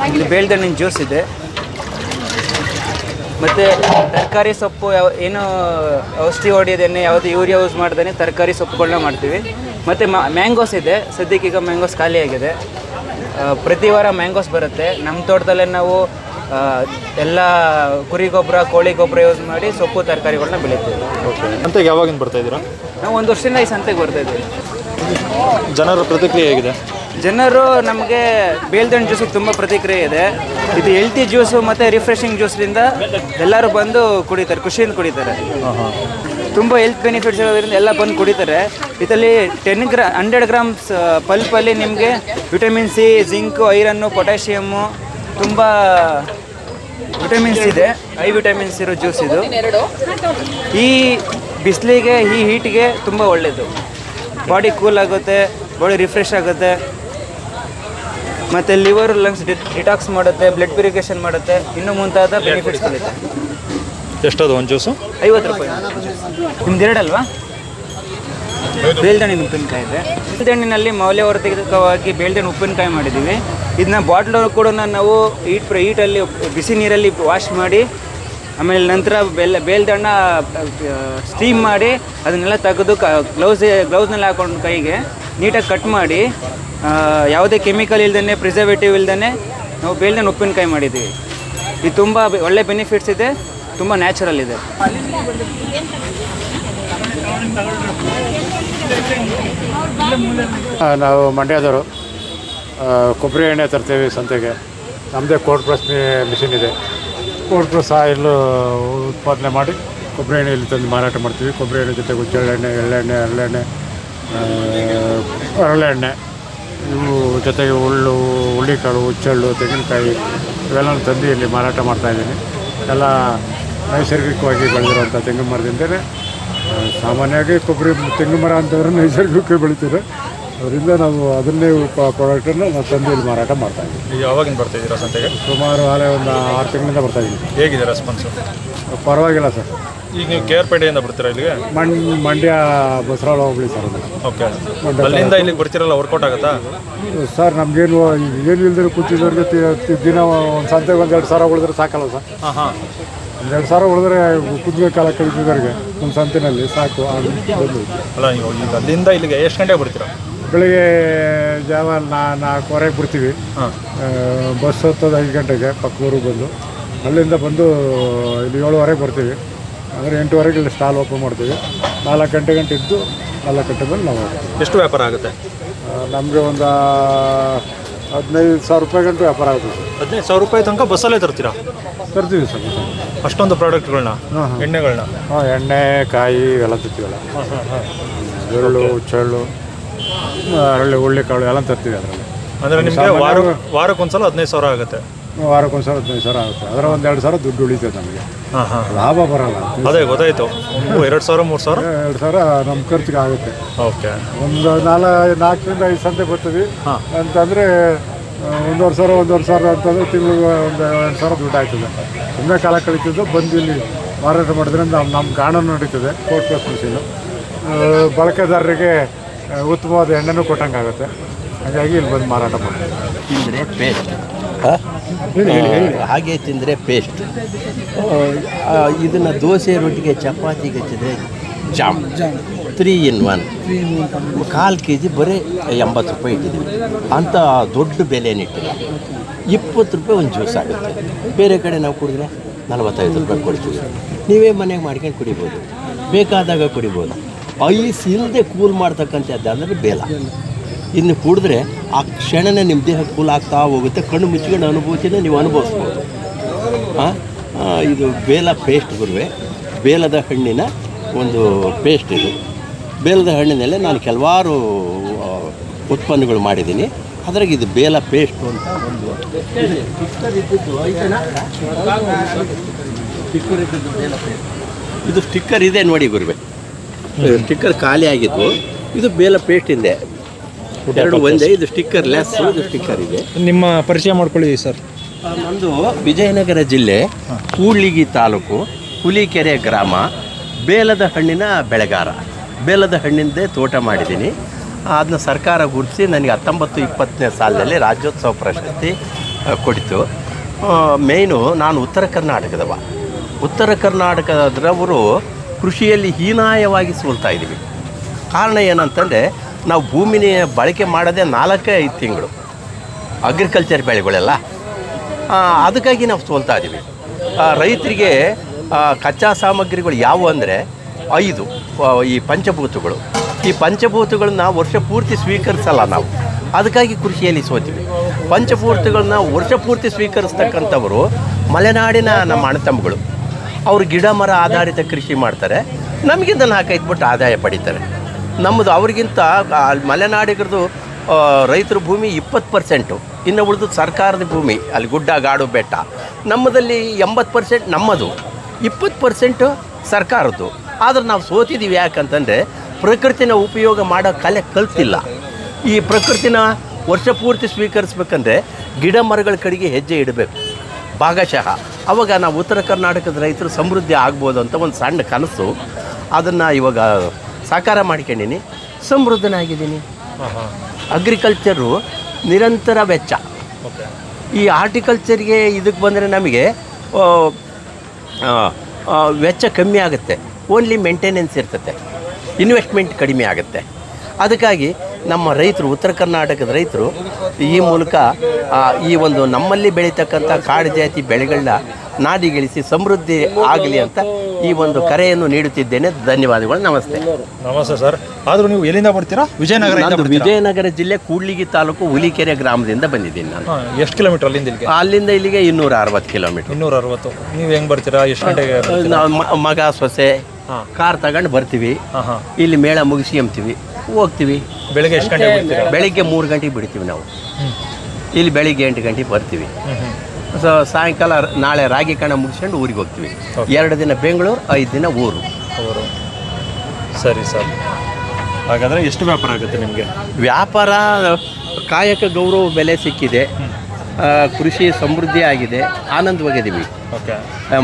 ಇಲ್ಲಿ ಬೇಲ್ದಣ್ಣಿನ ಜ್ಯೂಸ್ ಇದೆ. ಮತ್ತು ತರಕಾರಿ ಸೊಪ್ಪು ಏನು ಔಷಧಿ ಹೊಡೆಯೋದೇನೆ, ಯಾವುದು ಯೂರಿಯಾ ಯೂಸ್ ಮಾಡ್ದೇ ತರಕಾರಿ ಸೊಪ್ಪುಗಳನ್ನ ಮಾಡ್ತೀವಿ. ಮತ್ತು ಮ್ಯಾಂಗೋಸ್ ಇದೆ. ಸದ್ಯಕ್ಕೆ ಈಗ ಮ್ಯಾಂಗೋಸ್ ಖಾಲಿಯಾಗಿದೆ. ಪ್ರತಿ ವಾರ ಮ್ಯಾಂಗೋಸ್ ಬರುತ್ತೆ. ನಮ್ಮ ತೋಟದಲ್ಲೇ ನಾವು ಎಲ್ಲ ಕುರಿ ಗೊಬ್ಬರ, ಕೋಳಿ ಗೊಬ್ಬರ ಯೂಸ್ ಮಾಡಿ ಸೊಪ್ಪು ತರಕಾರಿಗಳನ್ನ ಬೆಳಿತೀವಿ. ಸಂತೆಗೆ ಯಾವಾಗಿಂದ ಬರ್ತಾ ಇದ್ದೀರಾ? ನಾವು 1 ವರ್ಷದಿಂದ ಈ ಸಂತೆಗೆ ಬರ್ತಾಯಿದ್ದೀವಿ. ಜನರ ಪ್ರತಿಕ್ರಿಯೆ ಹೇಗಿದೆ? ಜನರು ನಮಗೆ ಬೇಲ್ದಣ್ಣು ಜ್ಯೂಸಿಗೆ ತುಂಬ ಪ್ರತಿಕ್ರಿಯೆ ಇದೆ. ಇದು ಹೆಲ್ತಿ ಜ್ಯೂಸು ಮತ್ತು ರಿಫ್ರೆಶಿಂಗ್ ಜ್ಯೂಸ್ರಿಂದ ಎಲ್ಲರೂ ಬಂದು ಕುಡಿತಾರೆ, ಖುಷಿಯಿಂದ ಕುಡಿತಾರೆ. ತುಂಬ ಹೆಲ್ತ್ ಬೆನಿಫಿಟ್ಸ್ ಇರೋದ್ರಿಂದ ಎಲ್ಲ ಬಂದು ಕುಡಿತಾರೆ. ಇದರಲ್ಲಿ 100 ಗ್ರಾಮ್ಸ್ ಪಲ್ಪಲ್ಲಿ ನಿಮಗೆ vitamin C, zinc, iron, potassium, ತುಂಬ ವಿಟಮಿನ್ಸ್ ಇದೆ. ಹೈ ವಿಟಮಿನ್ಸ್ ಇರೋ ಜ್ಯೂಸ್ ಇದು. ಈ ಬಿಸಿಲಿಗೆ, ಈ ಹೀಟಿಗೆ ತುಂಬ ಒಳ್ಳೆಯದು. ಬಾಡಿ ಕೂಲ್ ಆಗುತ್ತೆ, ಬಾಡಿ ರಿಫ್ರೆಶ್ ಆಗುತ್ತೆ. ಮತ್ತು ಲಿವರ್, ಲಂಗ್ಸ್ ಡಿಟಾಕ್ಸ್ ಮಾಡುತ್ತೆ, ಬ್ಲಡ್ ಪ್ಯೂರಿಫಿಕೇಷನ್ ಮಾಡುತ್ತೆ, ಇನ್ನೂ ಮುಂತಾದ ಬೆನಿಫಿಟ್ಸ್ಗಳಿದೆ. ಎಷ್ಟದು ಒಂದು ಜ್ಯೂಸು? 50 ರೂಪಾಯಿ. ನಿಮ್ದು 2 ಅಲ್ವಾ? ಬೇಲ್ದಣ್ಣಿನ ಉಪ್ಪಿನಕಾಯಿ ಇದೆ. ಬೇಲ್ದಣ್ಣಿನಲ್ಲಿ ಮೌಲ್ಯವರ್ಧಿತವಾಗಿ ಬೇಲ್ದಣ್ಣು ಉಪ್ಪಿನಕಾಯಿ ಮಾಡಿದ್ದೀವಿ. ಇದನ್ನ ಬಾಟ್ಲು ಕೂಡ ನಾವು ಹೀಟಲ್ಲಿ ಬಿಸಿ ನೀರಲ್ಲಿ ವಾಶ್ ಮಾಡಿ, ಆಮೇಲೆ ನಂತರ ಬೇಲ್ದಣ್ಣ ಸ್ಟೀಮ್ ಮಾಡಿ ಅದನ್ನೆಲ್ಲ ತೆಗೆದು ಗ್ಲೌಸ್ನಲ್ಲಿ ಹಾಕೊಂಡು ಕೈಗೆ ನೀಟಾಗಿ ಕಟ್ ಮಾಡಿ, ಯಾವುದೇ ಕೆಮಿಕಲ್ ಇಲ್ದೇ, ಪ್ರಿಸರ್ವೇಟಿವ್ ಇಲ್ದೇ ನಾವು ಬೇಲ್ದಣ್ಣು ಉಪ್ಪಿನಕಾಯಿ ಮಾಡಿದ್ದೀವಿ. ಇದು ತುಂಬ ಒಳ್ಳೆ ಬೆನಿಫಿಟ್ಸ್ ಇದೆ, ತುಂಬ ನ್ಯಾಚುರಲ್ ಇದೆ. ನಾವು ಮಂಡ್ಯದವರು. ಕೊಬ್ಬರಿ ಎಣ್ಣೆ ತರ್ತೇವೆ ಸಂತೆಗೆ. ನಮ್ಮದೇ ಕೋಲ್ಡ್ ಪ್ರೆಸ್ ಮಿಷಿನ್ ಇದೆ. ಕೋಲ್ಡ್ ಪ್ರೆಸ್ ಆಯಿಲ್ ಉತ್ಪಾದನೆ ಮಾಡಿ ಕೊಬ್ಬರಿ ಎಣ್ಣೆ ಇಲ್ಲಿ ತಂದು ಮಾರಾಟ ಮಾಡ್ತೀವಿ. ಕೊಬ್ಬರಿ ಎಣ್ಣೆ ಜೊತೆಗೆ ಹುಚ್ಚೆಳ್ಳೆಣ್ಣೆ, ಎಳ್ಳೆಣ್ಣೆ, ಹರಳೆಣ್ಣೆ, ಇವು ಜೊತೆಗೆ ಹುಳ್ಳಿಕಾಳು, ಹುಚ್ಚೆಳ್ಳು, ತೆಂಗಿನಕಾಯಿ ಇವೆಲ್ಲ ತಂದು ಇಲ್ಲಿ ಮಾರಾಟ ಮಾಡ್ತಾಯಿದ್ದೀನಿ. ಎಲ್ಲ ನೈಸರ್ಗಿಕವಾಗಿ ಬೆಳೆದಿರುವಂಥ ತೆಂಗಿನ ಮರದಿಂದಲೇ ಸಾಮಾನ್ಯವಾಗಿ ಕೊಬ್ಬರಿ ತೆಂಗು ಮರ ಅಂತಂದ್ರೆ ನೈಸರ್ಗಿಕ ಬೆಳಿತಾರೆ. ಅದರಿಂದ ನಾವು ಅದನ್ನೇ ಪ್ರಾಡಕ್ಟನ್ನು ನಾವು ತಂದು ಇಲ್ಲಿ ಮಾರಾಟ ಮಾಡ್ತಾಯಿದ್ದೀವಿ. ಈಗ ಯಾವಾಗಿಂದ ಬರ್ತಾಯಿದ್ದೀರಾ ಸಂತೆಗೆ? ಸುಮಾರು ಆಲೇ ಒಂದು 6 ತಿಂಗಳಿಂದ ಬರ್ತಾಯಿದ್ದೀವಿ. ಹೇಗಿದೆ ರೆಸ್ಪಾನ್ಸು? ಪರವಾಗಿಲ್ಲ ಸರ್. ಈಗ ನೀವು KR-ಪೇಟೆಯಿಂದ ಬರ್ತೀರಾ ಇಲ್ಲಿಗೆ? ಮಂಡ್ಯ ಬಸರಾಳ ಹೋಗ್ಲಿ ಸರ್ ಅದು. ಓಕೆ, ಅಲ್ಲಿಂದ ಇಲ್ಲಿಗೆ ಬರ್ತೀರಲ್ಲ, ವರ್ಕೌಟ್ ಆಗುತ್ತಾ ಸರ್? ನಮಗೇನು ಏನು ಇಲ್ದಿರೋ ಕೂತಿದ್ದವ್ರಿಗೆ ದಿನ ಒಂದು ಸಂತೆಗೆ 1-2 ಸಾವಿರ ಉಳಿದ್ರೆ ಸಾಕಲ್ಲ ಸರ್? ಹಾಂ ಹಾಂ, 1-2 ಸಾವಿರ ಉಳಿದ್ರೆ ಕುದುರೆ ಕಾಲ ಕಳಿತಿದ್ದವ್ರಿಗೆ ಒಂದು ಸಂತೆನಲ್ಲಿ ಸಾಕು. ಬಂದು ಅಲ್ಲ, ನೀವು ಈಗ ಅಲ್ಲಿಂದ ಇಲ್ಲಿಗೆ ಎಷ್ಟು ಗಂಟೆಗೆ ಬರ್ತೀರಾ? ಬೆಳಿಗ್ಗೆ ಜಾವ 4:15 ಬಿಡ್ತೀವಿ. ಬಸ್ ಹತ್ತೋದು 5 ಗಂಟೆಗೆ ಪಕ್ಕದೂರಿಗೆ ಬಂದು ಅಲ್ಲಿಂದ ಬಂದು ಇಲ್ಲಿ 7:15 ಬರ್ತೀವಿ. ಅಂದರೆ 8:15 ಇಲ್ಲಿ ಸ್ಟಾಲ್ ಓಪನ್ ಮಾಡ್ತೀವಿ. 4 ಗಂಟೆ ಇದ್ದು 4 ಗಂಟೆ ಮೇಲೆ ನಾವು ಎಷ್ಟು ವ್ಯಾಪಾರ ಆಗುತ್ತೆ? ನಮಗೆ ಒಂದು 15,000 ರೂಪಾಯಿ ಗಂಟು ವ್ಯಾಪಾರ ಆಗುತ್ತೆ ಸರ್. 15,000 ರೂಪಾಯಿ ತನಕ ಬಸ್ಸಲ್ಲೇ ತರ್ತೀರಾ? ತರ್ತೀವಿ ಸರ್. ಅಷ್ಟೊಂದು ಪ್ರಾಡಕ್ಟ್ಗಳನ್ನ, ಎಣ್ಣೆಗಳನ್ನ? ಹಾಂ, ಎಣ್ಣೆ, ಕಾಯಿ ಇವೆಲ್ಲ ತರ್ತೀವಲ್ಲ. ಬೆಳ್ಳು, ಚಳ್ಳು, ಹುಳ್ಳಿ ಕಾಳು ಎಲ್ಲ ತರ್ತೀವಿ ಅದರಲ್ಲಿ. ಅಂದರೆ ನಿಮಗೆ ವಾರಕ್ಕೊಂದ್ಸಲ 15,000 ಆಗುತ್ತೆ? ವಾರಕ್ಕೊಂದ್ಸಲ 15,000 ಆಗುತ್ತೆ. ಅದರ 1-2 ಸಾವಿರ ದುಡ್ಡು ಉಳಿತದೆ ನಮಗೆ. ಹಾಂ ಹಾಂ, ಲಾಭ ಬರೋಲ್ಲ. ಅದೇ ಗೊತ್ತಾಯಿತು. 2,000 3,000 2,000 ನಮ್ಮ ಖರ್ಚಿಗೆ ಆಗುತ್ತೆ. ಓಕೆ, ಒಂದು 4ರಿಂದ 5 ಸಂತೆ ಬರ್ತೀವಿ ಅಂತಂದರೆ 1,500 ಅಂತಂದರೆ ತಿಂಗಳಿಗೆ 1,000 ದುಡ್ಡು ಆಗ್ತದೆ. ಸುಮ್ಮನೆ ಕಾಲ ಕಳೀತಿದ್ದು ಬಂದು ಇಲ್ಲಿ ಮಾರಾಟ ಮಾಡಿದ್ರಿಂದ ನಮ್ಮ ಕಾನೂನು ನಡೀತದೆ. ಕೋರ್ಟ್ ಪ್ರೆಸ್ ಮಿಷಿನು ಬಳಕೆದಾರರಿಗೆ ಉತ್ತಮವಾದ ಎಣ್ಣೆನೂ ಕೊಟ್ಟಂಗಾಗುತ್ತೆ. ಹಾಗಾಗಿ ಇಲ್ಲಿ ಬಂದು ಮಾರಾಟ ಮಾಡ್ತೀವಿ. ತಿಂದರೆ ಪೇಸ್ಟ್, ಹಾಗೆ ತಿಂದರೆ ಪೇಸ್ಟ್. ಇದನ್ನು ದೋಸೆ, ರೊಟ್ಟಿಗೆ, ಚಪಾತಿಗೆ ಹಚ್ಚಿದ್ರೆ ಜಾಮ್. 3 in 1. 1/4 kg ಬರೀ 80 ರೂಪಾಯಿ ಇಟ್ಟಿದ್ದೀವಿ. ಅಂಥ ದೊಡ್ಡ ಬೆಲೆನಿಟ್ಟಿಲ್ಲ. 20 ರೂಪಾಯಿ ಒಂದು ಜ್ಯೂಸ್ ಆಗುತ್ತೆ. ಬೇರೆ ಕಡೆ ನಾವು ಕುಡಿದ್ರೆ 45 ರೂಪಾಯಿ ಕೊಡ್ತೀವಿ. ನೀವೇ ಮನೆಗೆ ಮಾಡ್ಕೊಂಡು ಕುಡಿಬೋದು, ಬೇಕಾದಾಗ ಕುಡಿಬೋದು. ಐಸ್ ಇಲ್ಲದೆ ಕೂಲ್ ಮಾಡ್ತಕ್ಕಂಥದ್ದು ಅಂದರೆ ಬೇಲ. ಇನ್ನು ಕುಡಿದ್ರೆ ಆ ಕ್ಷಣನೇ ನಿಮ್ಮ ದೇಹ ಕೂಲ್ ಆಗ್ತಾ ಹೋಗುತ್ತೆ. ಕಣ್ಣು ಮುಚ್ಕೊಂಡು ಅನುಭೂತಿನ ನೀವು ಅನುಭವಿಸ್ಬೋದು. ಇದು ಬೇಲ ಪೇಸ್ಟ್ ಗುರುವೆ. ಬೇಲದ ಹಣ್ಣಿನ ಒಂದು ಪೇಸ್ಟ್ ಇದು. ಬೇಲದ ಹಣ್ಣಿನಲ್ಲೇ ನಾನು ಕೆಲವಾರು ಉತ್ಪನ್ನಗಳು ಮಾಡಿದ್ದೀನಿ. ಅದ್ರಾಗ ಇದು ಬೇಲ ಪೇಸ್ಟು ಅಂತ ಒಂದು ಸ್ಟಿಕ್ಕರ್ ಇದ್ದಿದ್ದು ಬೇಲ ಪೇಸ್ಟ್. ಇದು ಸ್ಟಿಕ್ಕರ್ ಇದೆ ನೋಡಿ ಗುರುವೆ. ಸ್ಟಿಕ್ಕರ್ ಖಾಲಿ ಆಗಿದ್ದು. ಇದು ಬೇಲ ಪೇಸ್ಟ್ ಇದೆ. 2 ಒಂದೇ. ಇದು ಸ್ಟಿಕ್ಕರ್ ಲೆಸ್, ಇದು ಸ್ಟಿಕ್ಕರ್ ಇದೆ. ನಿಮ್ಮ ಪರಿಚಯ ಮಾಡ್ಕೊಳ್ಳಿ ಸರ್. ನಮ್ಮದು ವಿಜಯನಗರ ಜಿಲ್ಲೆ, ಕೂಡ್ಲಿಗಿ ತಾಲೂಕು, ಹುಲಿಕೆರೆ ಗ್ರಾಮ, ಬೇಲದ ಹಣ್ಣಿನ ಬೆಳೆಗಾರ. ಬೇಲದ ಹಣ್ಣಿಂದೇ ತೋಟ ಮಾಡಿದ್ದೀನಿ. ಅದನ್ನ ಸರ್ಕಾರ ಗುರುತಿಸಿ ನನಗೆ 19-20ನೇ ಸಾಲದಲ್ಲಿ ರಾಜ್ಯೋತ್ಸವ ಪ್ರಶಸ್ತಿ ಕೊಡಿತು. ಮೇಯ್ನು ನಾನು ಉತ್ತರ ಕರ್ನಾಟಕದವ. ಉತ್ತರ ಕರ್ನಾಟಕದವರು ಕೃಷಿಯಲ್ಲಿ ಹೀನಾಯವಾಗಿ ಸೋಲ್ತಾ ಇದ್ದೀವಿ. ಕಾರಣ ಏನಂತಂದರೆ, ನಾವು ಭೂಮಿನ ಬಳಕೆ ಮಾಡೋದೇ 4-5 ತಿಂಗಳು ಅಗ್ರಿಕಲ್ಚರ್ ಬೆಳೆಗಳೆಲ್ಲ. ಅದಕ್ಕಾಗಿ ನಾವು ಸೋಲ್ತಾ ಇದ್ದೀವಿ. ರೈತರಿಗೆ ಕಚ್ಚಾ ಸಾಮಗ್ರಿಗಳು ಯಾವುವು ಅಂದರೆ 5 ಈ ಪಂಚಭೂತಗಳು. ಈ ಪಂಚಭೂತಗಳನ್ನ ವರ್ಷ ಪೂರ್ತಿ ಸ್ವೀಕರಿಸಲ್ಲ ನಾವು. ಅದಕ್ಕಾಗಿ ಕೃಷಿಯಲ್ಲಿ ಸೋತೀವಿ. ಪಂಚಭೂತಗಳನ್ನ ವರ್ಷ ಪೂರ್ತಿ ಸ್ವೀಕರಿಸ್ತಕ್ಕಂಥವರು ಮಲೆನಾಡಿನ ನಮ್ಮ ಅಣ್ಣತಮ್ಮಗಳು. ಅವರು ಗಿಡ ಮರ ಆಧಾರಿತ ಕೃಷಿ ಮಾಡ್ತಾರೆ. ನಮಗಿಂತ 4-5 ಪಟ್ಟು ಆದಾಯ ಪಡಿತಾರೆ. ನಮ್ಮದು ಅವ್ರಿಗಿಂತ ಮಲೆನಾಡಿಗರದು ರೈತರ ಭೂಮಿ 20%, ಇನ್ನು ಉಳಿದು ಸರ್ಕಾರದ ಭೂಮಿ, ಅಲ್ಲಿ ಗುಡ್ಡ ಗಾಡು ಬೆಟ್ಟ. ನಮ್ಮದಲ್ಲಿ 80% ನಮ್ಮದು, 20% ಸರ್ಕಾರದ್ದು. ಆದರೆ ನಾವು ಸೋತಿದ್ದೀವಿ. ಯಾಕಂತಂದರೆ ಪ್ರಕೃತಿನ ಉಪಯೋಗ ಮಾಡೋ ಕಲೆ ಕಲ್ತಿಲ್ಲ. ಈ ಪ್ರಕೃತಿನ ವರ್ಷ ಪೂರ್ತಿ ಸ್ವೀಕರಿಸ್ಬೇಕಂದ್ರೆ ಗಿಡ ಮರಗಳ ಕಡೆಗೆ ಹೆಜ್ಜೆ ಇಡಬೇಕು ಭಾಗಶಃ. ಆವಾಗ ನಾವು ಉತ್ತರ ಕರ್ನಾಟಕದ ರೈತರು ಸಮೃದ್ಧಿ ಆಗ್ಬೋದು ಅಂತ ಒಂದು ಸಣ್ಣ ಕನಸು. ಅದನ್ನು ಇವಾಗ ಸಾಕಾರ ಮಾಡ್ಕೊಂಡಿನಿ, ಸಮೃದ್ಧನಾಗಿದ್ದೀನಿ. ಅಗ್ರಿಕಲ್ಚರು ನಿರಂತರ ವೆಚ್ಚ. ಈ ಆರ್ಟಿಕಲ್ಚರ್ಗೆ ಇದಕ್ಕೆ ಬಂದರೆ ನಮಗೆ ವೆಚ್ಚ ಕಮ್ಮಿ ಆಗುತ್ತೆ. ಓನ್ಲಿ ಮೇಂಟೆನೆನ್ಸ್ ಇರ್ತದೆ, ಇನ್ವೆಸ್ಟ್ಮೆಂಟ್ ಕಡಿಮೆ ಆಗುತ್ತೆ. ಅದಕ್ಕಾಗಿ ನಮ್ಮ ರೈತರು, ಉತ್ತರ ಕರ್ನಾಟಕದ ರೈತರು ಈ ಮೂಲಕ ಈ ಒಂದು ನಮ್ಮಲ್ಲಿ ಬೆಳೀತಕ್ಕಂಥ ಕಾಡು ಜಾತಿ ಬೆಳೆಗಳನ್ನ ನಾಡಿಗಿಳಿಸಿ ಸಮೃದ್ಧಿ ಆಗಲಿ ಅಂತ ಈ ಒಂದು ಕರೆಯನ್ನು ನೀಡುತ್ತಿದ್ದೇನೆ. ಧನ್ಯವಾದಗಳು. ನಮಸ್ತೆ. ನಮಸ್ತೆ ಸರ್. ಆದರೂ ನೀವು ಎಲ್ಲಿಂದ ಬರ್ತೀರಾ? ವಿಜಯನಗರ ಜಿಲ್ಲೆ ಕೂಡ್ಲಿಗಿ ತಾಲೂಕು ಹುಲಿಕೆರೆ ಗ್ರಾಮದಿಂದ ಬಂದಿದ್ದೀನಿ ನಾನು. ಎಷ್ಟು ಕಿಲೋಮೀಟರ್ ಅಲ್ಲಿಂದ ಇಲ್ಲಿಗೆ? ಅಲ್ಲಿಂದ ಇಲ್ಲಿಗೆ 260 ಕಿಲೋಮೀಟರ್. 260. ನೀವು ಹೆಂಗೆ ಬರ್ತೀರಾ? ಎಷ್ಟು ಗಂಟೆಗೆ? ನಾವು ಮಗ ಸೊಸೆ ಕಾರ್ ತಗೊಂಡು ಬರ್ತೀವಿ. ಇಲ್ಲಿ ಮೇಳ ಮುಗಿಸ್ಕೊಂತೀವಿ, ಹೋಗ್ತೀವಿ. ಬೆಳಗ್ಗೆ ಎಷ್ಟು ಗಂಟೆಗೆ ಬರ್ತೀರಾ? ಬೆಳಿಗ್ಗೆ 3 ಗಂಟೆಗೆ ಬಿಡ್ತೀವಿ ನಾವು. ಇಲ್ಲಿ ಬೆಳಿಗ್ಗೆ 8 ಗಂಟೆಗೆ ಬರ್ತೀವಿ. ಸಾಯಂಕಾಲ ನಾಳೆ ರಾಗಿ ಕಣ ಮುಗಿಸ್ಕೊಂಡು ಊರಿಗೆ ಹೋಗ್ತೀವಿ. 2 ದಿನ ಬೆಂಗಳೂರು, 5 ದಿನ ಊರು. ಸರಿ ಸರ್. ಹಾಗಾದರೆ ಎಷ್ಟು ವ್ಯಾಪಾರ ಆಗುತ್ತೆ ನಿಮಗೆ? ವ್ಯಾಪಾರ ಕಾಯಕ ಗೌರವ ಬೆಲೆ ಸಿಕ್ಕಿದೆ, ಕೃಷಿ ಸಮೃದ್ಧಿ ಆಗಿದೆ, ಆನಂದವಾಗಿದ್ದೀವಿ. ಓಕೆ.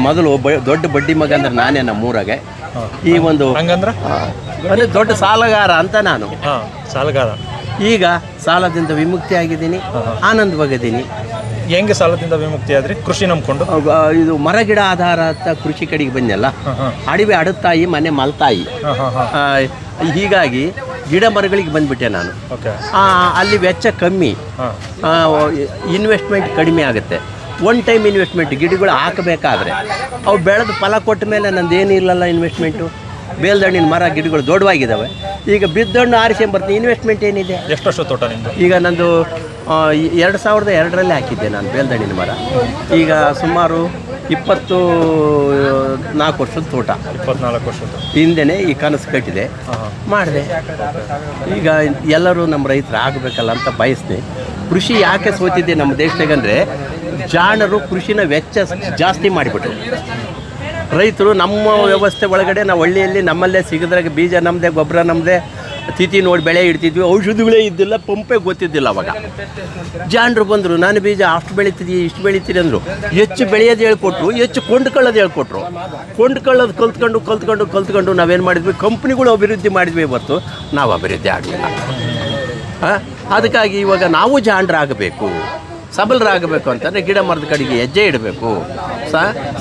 ಮೊದಲು ದೊಡ್ಡ ಬಡ್ಡಿ ಮಗ ಅಂದ್ರೆ ನಾನೇ ನಮ್ಮೂರಾಗೆ. ಈ ಒಂದು ಹಂಗಂದ್ರೆ ಅಂದರೆ ದೊಡ್ಡ ಸಾಲಗಾರ ಅಂತ ನಾನು. ಸಾಲಗಾರ. ಈಗ ಸಾಲದಿಂದ ವಿಮುಕ್ತಿ ಆಗಿದ್ದೀನಿ, ಆನಂದವಾಗಿದ್ದೀನಿ. ಹೆಂಗೆ ಸಾಲದಿಂದ ವಿಮುಕ್ತಿ ಆದ್ರಿ? ಕೃಷಿ ನಂಬ್ಕೊಂಡು. ಇದು ಮರಗಿಡ ಆಧಾರಿತ ಕೃಷಿ ಕಡೆಗೆ ಬಂದೆಲ್ಲ. ಅಡವಿ ಅಡತಾಯಿ, ಮನೆ ಮಲ್ತಾಯಿ. ಹೀಗಾಗಿ ಗಿಡ ಮರಗಳಿಗೆ ಬಂದುಬಿಟ್ಟೆ ನಾನು. ಅಲ್ಲಿ ವೆಚ್ಚ ಕಮ್ಮಿ, ಇನ್ವೆಸ್ಟ್ಮೆಂಟ್ ಕಡಿಮೆ ಆಗುತ್ತೆ. ಒನ್ ಟೈಮ್ ಇನ್ವೆಸ್ಟ್ಮೆಂಟ್ ಗಿಡಗಳು ಹಾಕಬೇಕಾದ್ರೆ ಅವು ಬೆಳೆದು ಫಲ ಕೊಟ್ಟ ಮೇಲೆ ನಂದು ಏನಿಲ್ಲಲ್ಲ ಇನ್ವೆಸ್ಟ್ಮೆಂಟು. ಬೇಲ್ದಣ್ಣಿನ ಮರ ಗಿಡಗಳು ದೊಡ್ಡವಾಗಿದ್ದಾವೆ. ಈಗ ಬಿದ್ದಣ್ಣು ಆರಿಸ್ಕೊಂಬರ್ತೀನಿ, ಇನ್ವೆಸ್ಟ್ಮೆಂಟ್ ಏನಿದೆ? ಎಷ್ಟು ವರ್ಷ ತೋಟ ನಿಮ್ಮದು? ಈಗ ನಂದು 2002ರಲ್ಲಿ ಹಾಕಿದ್ದೆ ನಾನು ಬೇಲ್ದಣ್ಣಿನ ಮರ. ಈಗ ಸುಮಾರು 24 ವರ್ಷದ ತೋಟ. 24 ವರ್ಷದ ಹಿಂದೆನೇ ಈ ಕನಸು ಕಟ್ಟಿದೆ, ಮಾಡಿದೆ. ಈಗ ಎಲ್ಲರೂ ನಮ್ಮ ರೈತರು ಆಗಬೇಕಲ್ಲ ಅಂತ ಬಯಸ್ತೀನಿ. ಕೃಷಿ ಯಾಕೆ ಸೋತಿದ್ದೆ ನಮ್ಮ ದೇಶದಾಗಂದರೆ, ಜಾಣರು ಕೃಷಿನ ವೆಚ್ಚ ಜಾಸ್ತಿ ಮಾಡಿಬಿಟ್ರು. ರೈತರು ನಮ್ಮ ವ್ಯವಸ್ಥೆ ಒಳಗಡೆ ನಾವು ಹಳ್ಳಿಯಲ್ಲಿ ನಮ್ಮಲ್ಲೇ ಸಿಗದ್ರಾಗ ಬೀಜ ನಮ್ಮದೇ, ಗೊಬ್ಬರ ನಮ್ಮದೇ, ತಿಥಿ ನೋಡಿ ಬೆಳೆ ಇಡ್ತಿದ್ವಿ, ಔಷಧಿಗಳೇ ಇದ್ದಿಲ್ಲ, ಪಂಪೇ ಗೊತ್ತಿದ್ದಿಲ್ಲ ಅವಾಗ. ಜಾಣರು ಬಂದರು, ನಾನು ಬೀಜ ಅಷ್ಟು ಬೆಳೀತಿದ್ದೀವಿ ಇಷ್ಟು ಬೆಳೀತೀರಿ ಅಂದರು. ಹೆಚ್ಚು ಬೆಳೆಯೋದು ಹೇಳ್ಕೊಟ್ರು, ಹೆಚ್ಚು ಕೊಂಡ್ಕೊಳ್ಳೋದು ಹೇಳ್ಕೊಟ್ರು. ಕೊಂಡ್ಕೊಳ್ಳೋದು ಕಲ್ತ್ಕೊಂಡು ನಾವೇನು ಮಾಡಿದ್ವಿ, ಕಂಪ್ನಿಗಳು ಅಭಿವೃದ್ಧಿ ಮಾಡಿದ್ವಿ ಹೊರತು ನಾವು ಅಭಿವೃದ್ಧಿ ಆಗಲಿಲ್ಲ. ಅದಕ್ಕಾಗಿ ಇವಾಗ ನಾವು ಜಾಣರಾಗಬೇಕು, ಸಬಲರಾಗಬೇಕು ಅಂತಂದರೆ ಗಿಡ ಮರದ ಕಡೆಗೆ ಹೆಜ್ಜೆ ಇಡಬೇಕು,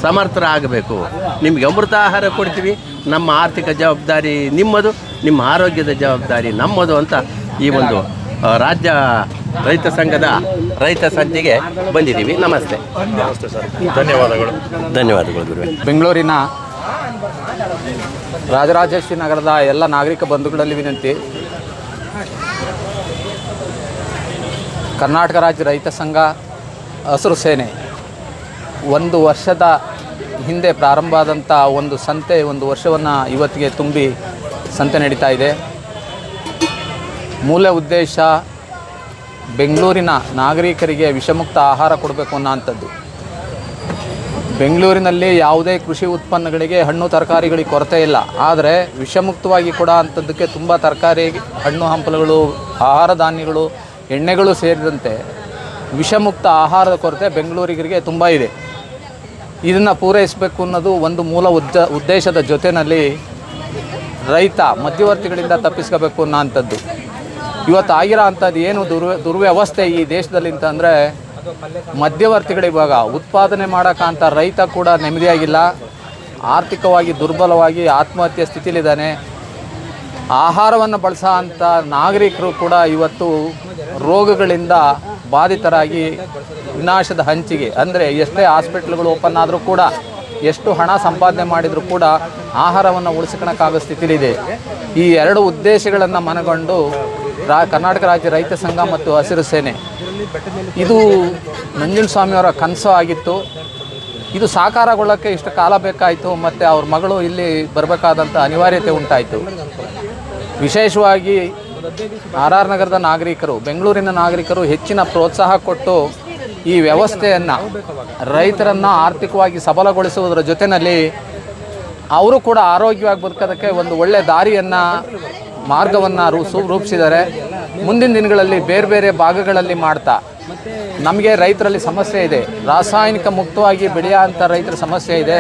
ಸಮರ್ಥರಾಗಬೇಕು. ನಿಮಗೆ ಅಮೃತ ಆಹಾರ ಕೊಡ್ತೀವಿ, ನಮ್ಮ ಆರ್ಥಿಕ ಜವಾಬ್ದಾರಿ ನಿಮ್ಮದು, ನಿಮ್ಮ ಆರೋಗ್ಯದ ಜವಾಬ್ದಾರಿ ನಮ್ಮದು ಅಂತ ಈ ಒಂದು ರಾಜ್ಯ ರೈತ ಸಂಘದ ರೈತ ಸಂತೆಗೆ ಬಂದಿದ್ದೀವಿ. ನಮಸ್ತೆ. ನಮಸ್ತೆ ಸರ್, ಧನ್ಯವಾದಗಳು. ಧನ್ಯವಾದಗಳು ಗುರುವೆ. ಬೆಂಗಳೂರಿನ ರಾಜರಾಜೇಶ್ವರಿ ನಗರದ ಎಲ್ಲ ನಾಗರಿಕ ಬಂಧುಗಳಲ್ಲಿ ವಿನಂತಿ, ಕರ್ನಾಟಕ ರಾಜ್ಯ ರೈತ ಸಂಘ ಹಸಿರು ಸೇನೆ 1 ವರ್ಷದ ಹಿಂದೆ ಪ್ರಾರಂಭ ಆದಂಥ ಒಂದು ಸಂತೆ 1 ವರ್ಷವನ್ನು ಇವತ್ತಿಗೆ ತುಂಬಿ ಸಂತೆ ನಡೀತಾ ಇದೆ. ಮೂಲ ಉದ್ದೇಶ ಬೆಂಗಳೂರಿನ ನಾಗರಿಕರಿಗೆ ವಿಷಮುಕ್ತ ಆಹಾರ ಕೊಡಬೇಕು ಅನ್ನೋಂಥದ್ದು. ಬೆಂಗಳೂರಿನಲ್ಲಿ ಯಾವುದೇ ಕೃಷಿ ಉತ್ಪನ್ನಗಳಿಗೆ, ಹಣ್ಣು ತರಕಾರಿಗಳಿಗೆ ಕೊರತೆ ಇಲ್ಲ. ಆದರೆ ವಿಷಮುಕ್ತವಾಗಿ ಕೊಡೋ ಅಂಥದ್ದಕ್ಕೆ ತುಂಬ ತರಕಾರಿ, ಹಣ್ಣು ಹಂಪಲುಗಳು, ಆಹಾರ ಧಾನ್ಯಗಳು, ಎಣ್ಣೆಗಳು ಸೇರಿದಂತೆ ವಿಷಮುಕ್ತ ಆಹಾರದ ಕೊರತೆ ಬೆಂಗಳೂರಿಗರಿಗೆ ತುಂಬ ಇದೆ. ಇದನ್ನು ಪೂರೈಸಬೇಕು ಅನ್ನೋದು ಒಂದು ಮೂಲ ಉದ್ದೇಶದ ಜೊತೆಯಲ್ಲಿ ರೈತ ಮಧ್ಯವರ್ತಿಗಳಿಂದ ತಪ್ಪಿಸ್ಕೋಬೇಕು ಅನ್ನೋ ಅಂಥದ್ದು. ಇವತ್ತು ಆಗಿರೋ ಅಂಥದ್ದು ಏನು ದುರ್ವ್ಯವಸ್ಥೆ ಈ ದೇಶದಲ್ಲಿ ಅಂತಂದರೆ, ಮಧ್ಯವರ್ತಿಗಳಿವಾಗ ಉತ್ಪಾದನೆ ಮಾಡೋಕ್ಕಂಥ ರೈತ ಕೂಡ ನೆಮ್ಮದಿಯಾಗಿಲ್ಲ, ಆರ್ಥಿಕವಾಗಿ ದುರ್ಬಲವಾಗಿ ಆತ್ಮಹತ್ಯೆ ಸ್ಥಿತಿಲಿದ್ದಾನೆ. ಆಹಾರವನ್ನು ಬಳಸೋ ಅಂಥ ನಾಗರಿಕರು ಕೂಡ ಇವತ್ತು ರೋಗಗಳಿಂದ ಬಾಧಿತರಾಗಿ ವಿನಾಶದ ಹಂಚಿಗೆ, ಅಂದರೆ ಎಷ್ಟೇ ಹಾಸ್ಪಿಟ್ಲ್ಗಳು ಓಪನ್ ಆದರೂ ಕೂಡ, ಎಷ್ಟು ಹಣ ಸಂಪಾದನೆ ಮಾಡಿದರೂ ಕೂಡ ಆಹಾರವನ್ನು ಉಳಿಸ್ಕೊಳ್ಳೋಕ್ಕಾಗೋ ಸ್ಥಿತಿಲಿದೆ. ಈ 2 ಉದ್ದೇಶಗಳನ್ನು ಮನಗೊಂಡು ಕರ್ನಾಟಕ ರಾಜ್ಯ ರೈತ ಸಂಘ ಮತ್ತು ಹಸಿರು ಸೇನೆ, ಇದು ನಂಜುಂಡಸ್ವಾಮಿಯವರ ಕನಸು ಆಗಿತ್ತು. ಇದು ಸಾಕಾರಗೊಳ್ಳೋಕ್ಕೆ ಇಷ್ಟು ಕಾಲ ಬೇಕಾಯಿತು, ಮತ್ತು ಅವ್ರ ಮಗಳು ಇಲ್ಲಿ ಬರಬೇಕಾದಂಥ ಅನಿವಾರ್ಯತೆ ಉಂಟಾಯಿತು. ವಿಶೇಷವಾಗಿ RR ನಗರದ ನಾಗರಿಕರು, ಬೆಂಗಳೂರಿನ ನಾಗರಿಕರು ಹೆಚ್ಚಿನ ಪ್ರೋತ್ಸಾಹ ಕೊಟ್ಟು ಈ ವ್ಯವಸ್ಥೆಯನ್ನು, ರೈತರನ್ನು ಆರ್ಥಿಕವಾಗಿ ಸಬಲಗೊಳಿಸುವುದರ ಜೊತೆಯಲ್ಲಿ ಅವರು ಕೂಡ ಆರೋಗ್ಯವಾಗಿ ಬದುಕೋದಕ್ಕೆ ಒಂದು ಒಳ್ಳೆಯ ದಾರಿಯನ್ನು, ಮಾರ್ಗವನ್ನು ರೂಪಿಸಿದ್ದಾರೆ. ಮುಂದಿನ ದಿನಗಳಲ್ಲಿ ಬೇರೆ ಬೇರೆ ಭಾಗಗಳಲ್ಲಿ ಮಾಡ್ತಾ, ನಮಗೆ ರೈತರಲ್ಲಿ ಸಮಸ್ಯೆ ಇದೆ, ರಾಸಾಯನಿಕ ಮುಕ್ತವಾಗಿ ಬೆಳೆಯೋಂಥ ರೈತರ ಸಮಸ್ಯೆ ಇದೆ.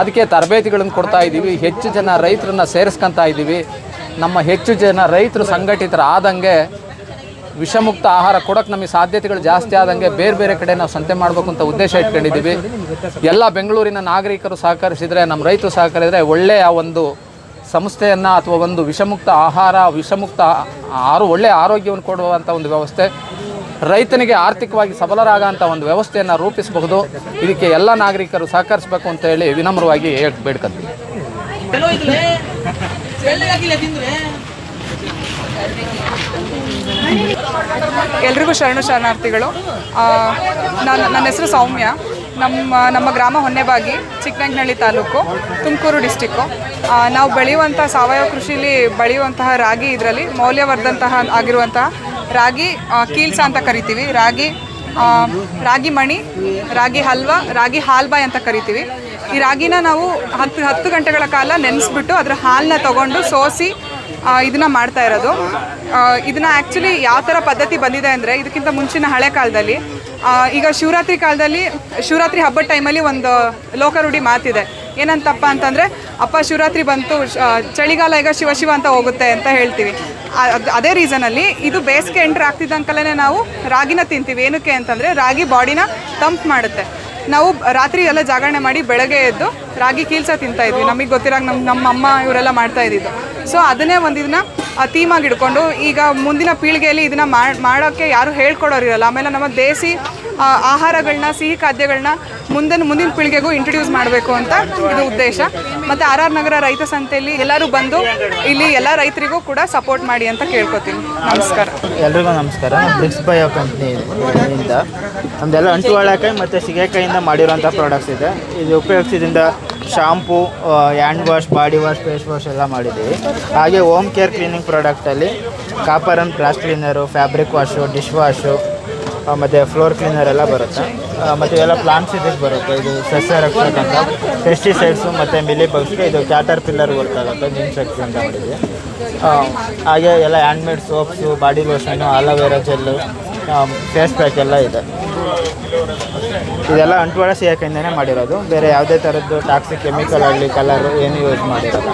ಅದಕ್ಕೆ ತರಬೇತಿಗಳನ್ನು ಕೊಡ್ತಾ ಇದ್ದೀವಿ, ಹೆಚ್ಚು ಜನ ರೈತರನ್ನು ಸೇರಿಸ್ಕೊತಾ ಇದ್ದೀವಿ. ನಮ್ಮ ಹೆಚ್ಚು ಜನ ರೈತರು ಸಂಘಟಿತರಾದಂಗೆ ವಿಷಮುಕ್ತ ಆಹಾರ ಕೊಡೋಕ್ಕೆ ನಮಗೆ ಸಾಧ್ಯತೆಗಳು ಜಾಸ್ತಿ ಆದಂಗೆ ಬೇರೆ ಬೇರೆ ಕಡೆ ನಾವು ಸಂತೆ ಮಾಡಬೇಕು ಅಂತ ಉದ್ದೇಶ ಇಟ್ಕೊಂಡಿದ್ದೀವಿ. ಎಲ್ಲ ಬೆಂಗಳೂರಿನ ನಾಗರಿಕರು ಸಹಕರಿಸಿದರೆ, ನಮ್ಮ ರೈತರು ಸಹಕರಿಸಿದರೆ ಒಳ್ಳೆಯ ಒಂದು ಸಂಸ್ಥೆಯನ್ನು ಅಥವಾ ಒಂದು ವಿಷಮುಕ್ತ ಆಹಾರ, ಒಳ್ಳೆಯ ಆರೋಗ್ಯವನ್ನು ಕೊಡುವಂಥ ಒಂದು ವ್ಯವಸ್ಥೆ, ರೈತನಿಗೆ ಆರ್ಥಿಕವಾಗಿ ಸಬಲರಾಗೋಂಥ ಒಂದು ವ್ಯವಸ್ಥೆಯನ್ನು ರೂಪಿಸಬಹುದು. ಇದಕ್ಕೆ ಎಲ್ಲ ನಾಗರಿಕರು ಸಹಕರಿಸಬೇಕು ಅಂತ ಹೇಳಿ ವಿನಮ್ರವಾಗಿ ಬೇಡ್ಕೊಳ್ತೀವಿ. ಎಲ್ರಿಗೂ ಶರಣಾರ್ಥಿಗಳು. ನನ್ನ ಹೆಸರು ಸೌಮ್ಯ. ನಮ್ಮ ಗ್ರಾಮ ಹೊನ್ನೆಬಾಗಿ, ಚಿಕ್ಕನಾಯಕನಹಳ್ಳಿ ತಾಲೂಕು, ತುಮಕೂರು ಡಿಸ್ಟಿಕ್ಕು. ನಾವು ಬೆಳೆಯುವಂಥ ಸಾವಯವ ಕೃಷಿಲಿ ಬೆಳೆಯುವಂತಹ ರಾಗಿ, ಇದರಲ್ಲಿ ಮೌಲ್ಯವರ್ಧಂತಹ ಆಗಿರುವಂತಹ ರಾಗಿ ಕೀಲ್ಸ ಅಂತ ಕರಿತೀವಿ, ರಾಗಿ ಮಣಿ, ರಾಗಿ ಹಲ್ವಾ, ರಾಗಿ ಹಾಲ್ಬಾಯ್ ಅಂತ ಕರಿತೀವಿ. ಈ ರಾಗಿನ ನಾವು 10 ಗಂಟೆಗಳ ಕಾಲ ನೆನೆಸ್ಬಿಟ್ಟು ಅದರ ಹಾಲನ್ನ ತೊಗೊಂಡು ಸೋಸಿ ಇದನ್ನು ಮಾಡ್ತಾ ಇರೋದು. ಇದನ್ನು ಆ್ಯಕ್ಚುಲಿ ಯಾವ ಥರ ಪದ್ಧತಿ ಬಂದಿದೆ ಅಂದರೆ, ಇದಕ್ಕಿಂತ ಮುಂಚಿನ ಹಳೆ ಕಾಲದಲ್ಲಿ ಈಗ ಶಿವರಾತ್ರಿ ಹಬ್ಬದ ಟೈಮಲ್ಲಿ ಒಂದು ಲೋಕರೂಢಿ ಮಾತಿದೆ. ಏನಂತಪ್ಪ ಅಂತಂದರೆ, ಅಪ್ಪ ಶಿವರಾತ್ರಿ ಬಂತು, ಚಳಿಗಾಲ ಈಗ ಶಿವ ಶಿವ ಅಂತ ಹೋಗುತ್ತೆ ಅಂತ ಹೇಳ್ತೀವಿ. ಅದೇ ರೀಸನಲ್ಲಿ ಇದು ಬೇಸಿಗೆ ಎಂಟ್ರ್ ಆಗ್ತಿದ್ದಂಕಲೇ ನಾವು ರಾಗಿನ ತಿಂತೀವಿ. ಏನಕ್ಕೆ ಅಂತಂದರೆ ರಾಗಿ ಬಾಡಿನ ತಂಪು ಮಾಡುತ್ತೆ. ನಾವು ರಾತ್ರಿ ಎಲ್ಲ ಜಾಗರಣೆ ಮಾಡಿ ಬೆಳಗ್ಗೆ ಎದ್ದು ರಾಗಿ ಕೀಲ್ಸ ತಿಂತಾ ಇದ್ವಿ. ನಮಗೆ ಗೊತ್ತಿರಾಗ ನಮ್ಮ ಅಮ್ಮ ಇವರೆಲ್ಲ ಮಾಡ್ತಾ ಇದ್ದಿದ್ದು. ಸೊ ಅದನ್ನೇ ಒಂದು ಇದನ್ನ ಥೀಮಾಗಿ ಇಟ್ಕೊಂಡು ಈಗ ಮುಂದಿನ ಪೀಳಿಗೆಯಲ್ಲಿ ಇದನ್ನು ಮಾಡೋಕ್ಕೆ ಯಾರು ಹೇಳ್ಕೊಡೋರಿರಲ್ಲ. ಆಮೇಲೆ ನಮ್ಮ ದೇಸಿ ಆಹಾರಗಳನ್ನ, ಸಿಹಿ ಖಾದ್ಯಗಳನ್ನ ಮುಂದಿನ ಪೀಳಿಗೆಗೂ ಇಂಟ್ರೊಡ್ಯೂಸ್ ಮಾಡಬೇಕು ಅಂತ ಇದು ಉದ್ದೇಶ. ಮತ್ತು RR ನಗರ ರೈತ ಸಂತೆಯಲ್ಲಿ ಎಲ್ಲರೂ ಬಂದು ಇಲ್ಲಿ ಎಲ್ಲ ರೈತರಿಗೂ ಕೂಡ ಸಪೋರ್ಟ್ ಮಾಡಿ ಅಂತ ಕೇಳ್ಕೊತೀನಿ. ನಮಸ್ಕಾರ. ಎಲ್ರಿಗೂ ನಮಸ್ಕಾರ. ಬ್ರಿಕ್ಸ್ ಬಯೋ ಕಂಪ್ನಿಯಿಂದ ನಮ್ಮದೆಲ್ಲ ಅಂಟುವಾಳಕಾಯಿ ಮತ್ತು ಸೀಗೆಕಾಯಿಂದ ಮಾಡಿರೋಂಥ ಪ್ರಾಡಕ್ಟ್ಸ್ ಇದೆ. ಇದು ಉಪಯೋಗಿಸಿದ್ರಿಂದ shampoo, hand wash, body wash, face wash ಎಲ್ಲ ಮಾಡಿದ್ದೀವಿ. ಹಾಗೆ ಹೋಮ್ ಕೇರ್ ಕ್ಲೀನಿಂಗ್ ಪ್ರಾಡಕ್ಟಲ್ಲಿ copper and glass cleaner, fabric wash, dish wash ಮತ್ತು ಫ್ಲೋರ್ ಕ್ಲೀನರ್ ಎಲ್ಲ ಬರುತ್ತೆ. ಮತ್ತು ಇವೆಲ್ಲ ಪ್ಲಾಂಟ್ಸ್ ಇದಕ್ಕೆ ಬರುತ್ತೆ. ಇದು ಸಸ್ಯ ರಕ್ಷಕ ಅಂತ ಪೆಸ್ಟಿಸೈಡ್ಸು ಮತ್ತು ಮಿಲಿ ಬಗ್ಸ್ಗೆ ಇದು ಕ್ಯಾಟರ್ ಪಿಲ್ಲರ್ ಗೊತ್ತಾಗುತ್ತೆ, ನಿಮ್ಸಕ್ತಿ ಅಂತ ಮಾಡಿದ್ವಿ. ಹಾಗೆ ಎಲ್ಲ handmade soaps, body lotion, aloe vera gel, face pack ಎಲ್ಲ ಇದೆ. ಇದೆಲ್ಲ ಅಂಟುವಾಳ ಸೀಗೆಕಾಯಿಂದನೇ ಮಾಡಿರೋದು. ಬೇರೆ ಯಾವುದೇ ಥರದ್ದು ಟಾಕ್ಸಿಕ್ ಕೆಮಿಕಲ್ ಆಗಲಿ, ಕಲರು ಏನು ಯೂಸ್ ಮಾಡಿರೋಲ್ಲ.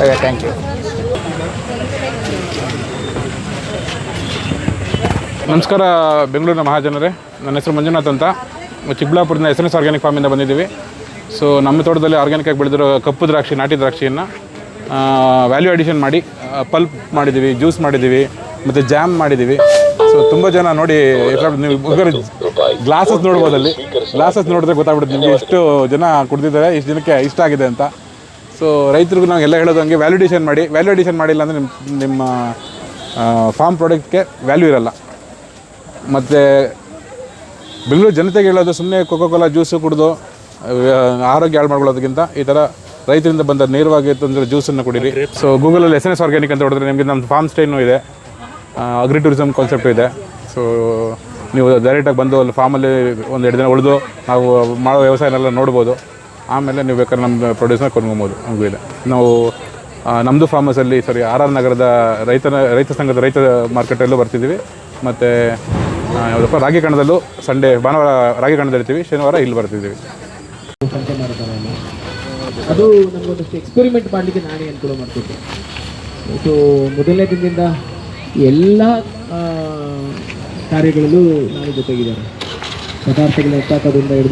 Okay, thank you. ನಮಸ್ಕಾರ ಬೆಂಗಳೂರಿನ ಮಹಾಜನರೇ. ನನ್ನ ಹೆಸರು ಮಂಜುನಾಥ್ ಅಂತ. ಚಿಕ್ಕಬಳ್ಳಾಪುರದಿಂದ SNS ಆರ್ಗ್ಯಾನಿಕ್ ಫಾರ್ಮಿಂದ ಬಂದಿದ್ದೀವಿ. ಸೊ ನಮ್ಮ ತೋಟದಲ್ಲಿ ಆರ್ಗ್ಯಾನಿಕಾಗಿ ಬೆಳೆದಿರೋ ಕಪ್ಪು ದ್ರಾಕ್ಷಿ, ನಾಟಿ ದ್ರಾಕ್ಷಿಯನ್ನು ವ್ಯಾಲ್ಯೂ ಅಡಿಷನ್ ಮಾಡಿ ಪಲ್ಪ್ ಮಾಡಿದ್ದೀವಿ, ಜ್ಯೂಸ್ ಮಾಡಿದ್ದೀವಿ ಮತ್ತು ಜಾಮ್ ಮಾಡಿದ್ದೀವಿ. ಸೊ ತುಂಬ ಜನ ನೋಡಿ, ನೀವು ಗ್ಲಾಸಸ್ ನೋಡ್ಬೋದಲ್ಲಿ, ಗ್ಲಾಸಸ್ ನೋಡಿದ್ರೆ ಗೊತ್ತಾಗ್ಬಿಡುತ್ತೆ ನಿಮಗೆ ಎಷ್ಟು ಜನ ಕುಡಿದಿದ್ದಾರೆ, ಇಷ್ಟು ಜನಕ್ಕೆ ಇಷ್ಟ ಆಗಿದೆ ಅಂತ. ಸೊ ರೈತರಿಗೂ ನಾವು ಎಲ್ಲ ಹೇಳೋದು ಹಂಗೆ, ವ್ಯಾಲ್ಯೂ ಅಡಿಷನ್ ಮಾಡಿಲ್ಲ ಅಂದರೆ ನಿಮ್ಮ ಫಾರ್ಮ್ ಪ್ರಾಡಕ್ಟ್ಗೆ ವ್ಯಾಲ್ಯೂ ಇರಲ್ಲ. ಮತ್ತು ಬೆಂಗಳೂರು ಜನತೆಗೆ ಹೇಳೋದು, ಸುಮ್ಮನೆ ಕೋಕೋ-ಕೋಲಾ ಜ್ಯೂಸು ಕುಡಿದು ಆರೋಗ್ಯ ಹಾಳು ಮಾಡ್ಕೊಳ್ಳೋದಕ್ಕಿಂತ ಈ ಥರ ರೈತರಿಂದ ಬಂದ ನೇರವಾಗಿ ತಂದರೆ ಜ್ಯೂಸನ್ನು ಕುಡೀರಿ. ಸೊ ಗೂಗಲಲ್ಲಿ SNS ಆರ್ಗ್ಯಾನಿಕ್ ಅಂತ ಹೊಡೆದ್ರೆ ನಿಮಗೆ ನಮ್ಮ ಫಾರ್ಮ್ ಸ್ಟೇನು ಇದೆ, ಅಗ್ರಿ ಟೂರಿಸಮ್ ಕಾನ್ಸೆಪ್ಟು ಇದೆ. ಸೊ ನೀವು ಡೈರೆಕ್ಟಾಗಿ ಬಂದು ಅಲ್ಲಿ ಫಾರ್ಮಲ್ಲಿ 1-2 ದಿನ ಉಳಿದು ನಾವು ಮಾಡೋ ವ್ಯವಸಾಯನೆಲ್ಲ ನೋಡ್ಬೋದು. ಆಮೇಲೆ ನೀವು ಬೇಕಾದ್ರೆ ನಮ್ಮ ಪ್ರೊಡ್ಯೂಸ್ನ ಕೊಂಡ್ಕೊಬೋದು. ಹಂಗೂ ಇದೆ. ನಾವು ನಮ್ಮದು ಫಾರ್ಮಸಲ್ಲಿ RR ನಗರದ ರೈತ ಸಂಘದ ರೈತ ಮಾರ್ಕೆಟಲ್ಲೂ ಬರ್ತಿದ್ದೀವಿ. ಮತ್ತು ಯಾವುದಪ್ಪ ರಾಗಿ ಕಣದಲ್ಲೂ ಭಾನುವಾರ ರಾಗಿ ಕಣದಲ್ಲಿ ಇರ್ತೀವಿ, ಶನಿವಾರ ಇಲ್ಲಿ ಬರ್ತಿದ್ದೀವಿ. ಅದು ನಮಗೊಂದಷ್ಟು ಎಕ್ಸ್ಪೆರಿಮೆಂಟ್ ಮಾಡಲಿಕ್ಕೆ ನಾನೇ ಅನುಕೂಲ ಮಾಡ್ತಿದ್ದೆ. ಸೊ ಮೊದಲನೇ ದಿನದಿಂದ ಎಲ್ಲ ಕಾರ್ಯಗಳಲ್ಲೂ ನಾನು ಜೊತೆಗಿದ್ದೇನೆ. ಪದಾರ್ಥಗಳ ಎತ್ತಾಕೋದ್ರಿಂದ ಹಿಡಿದು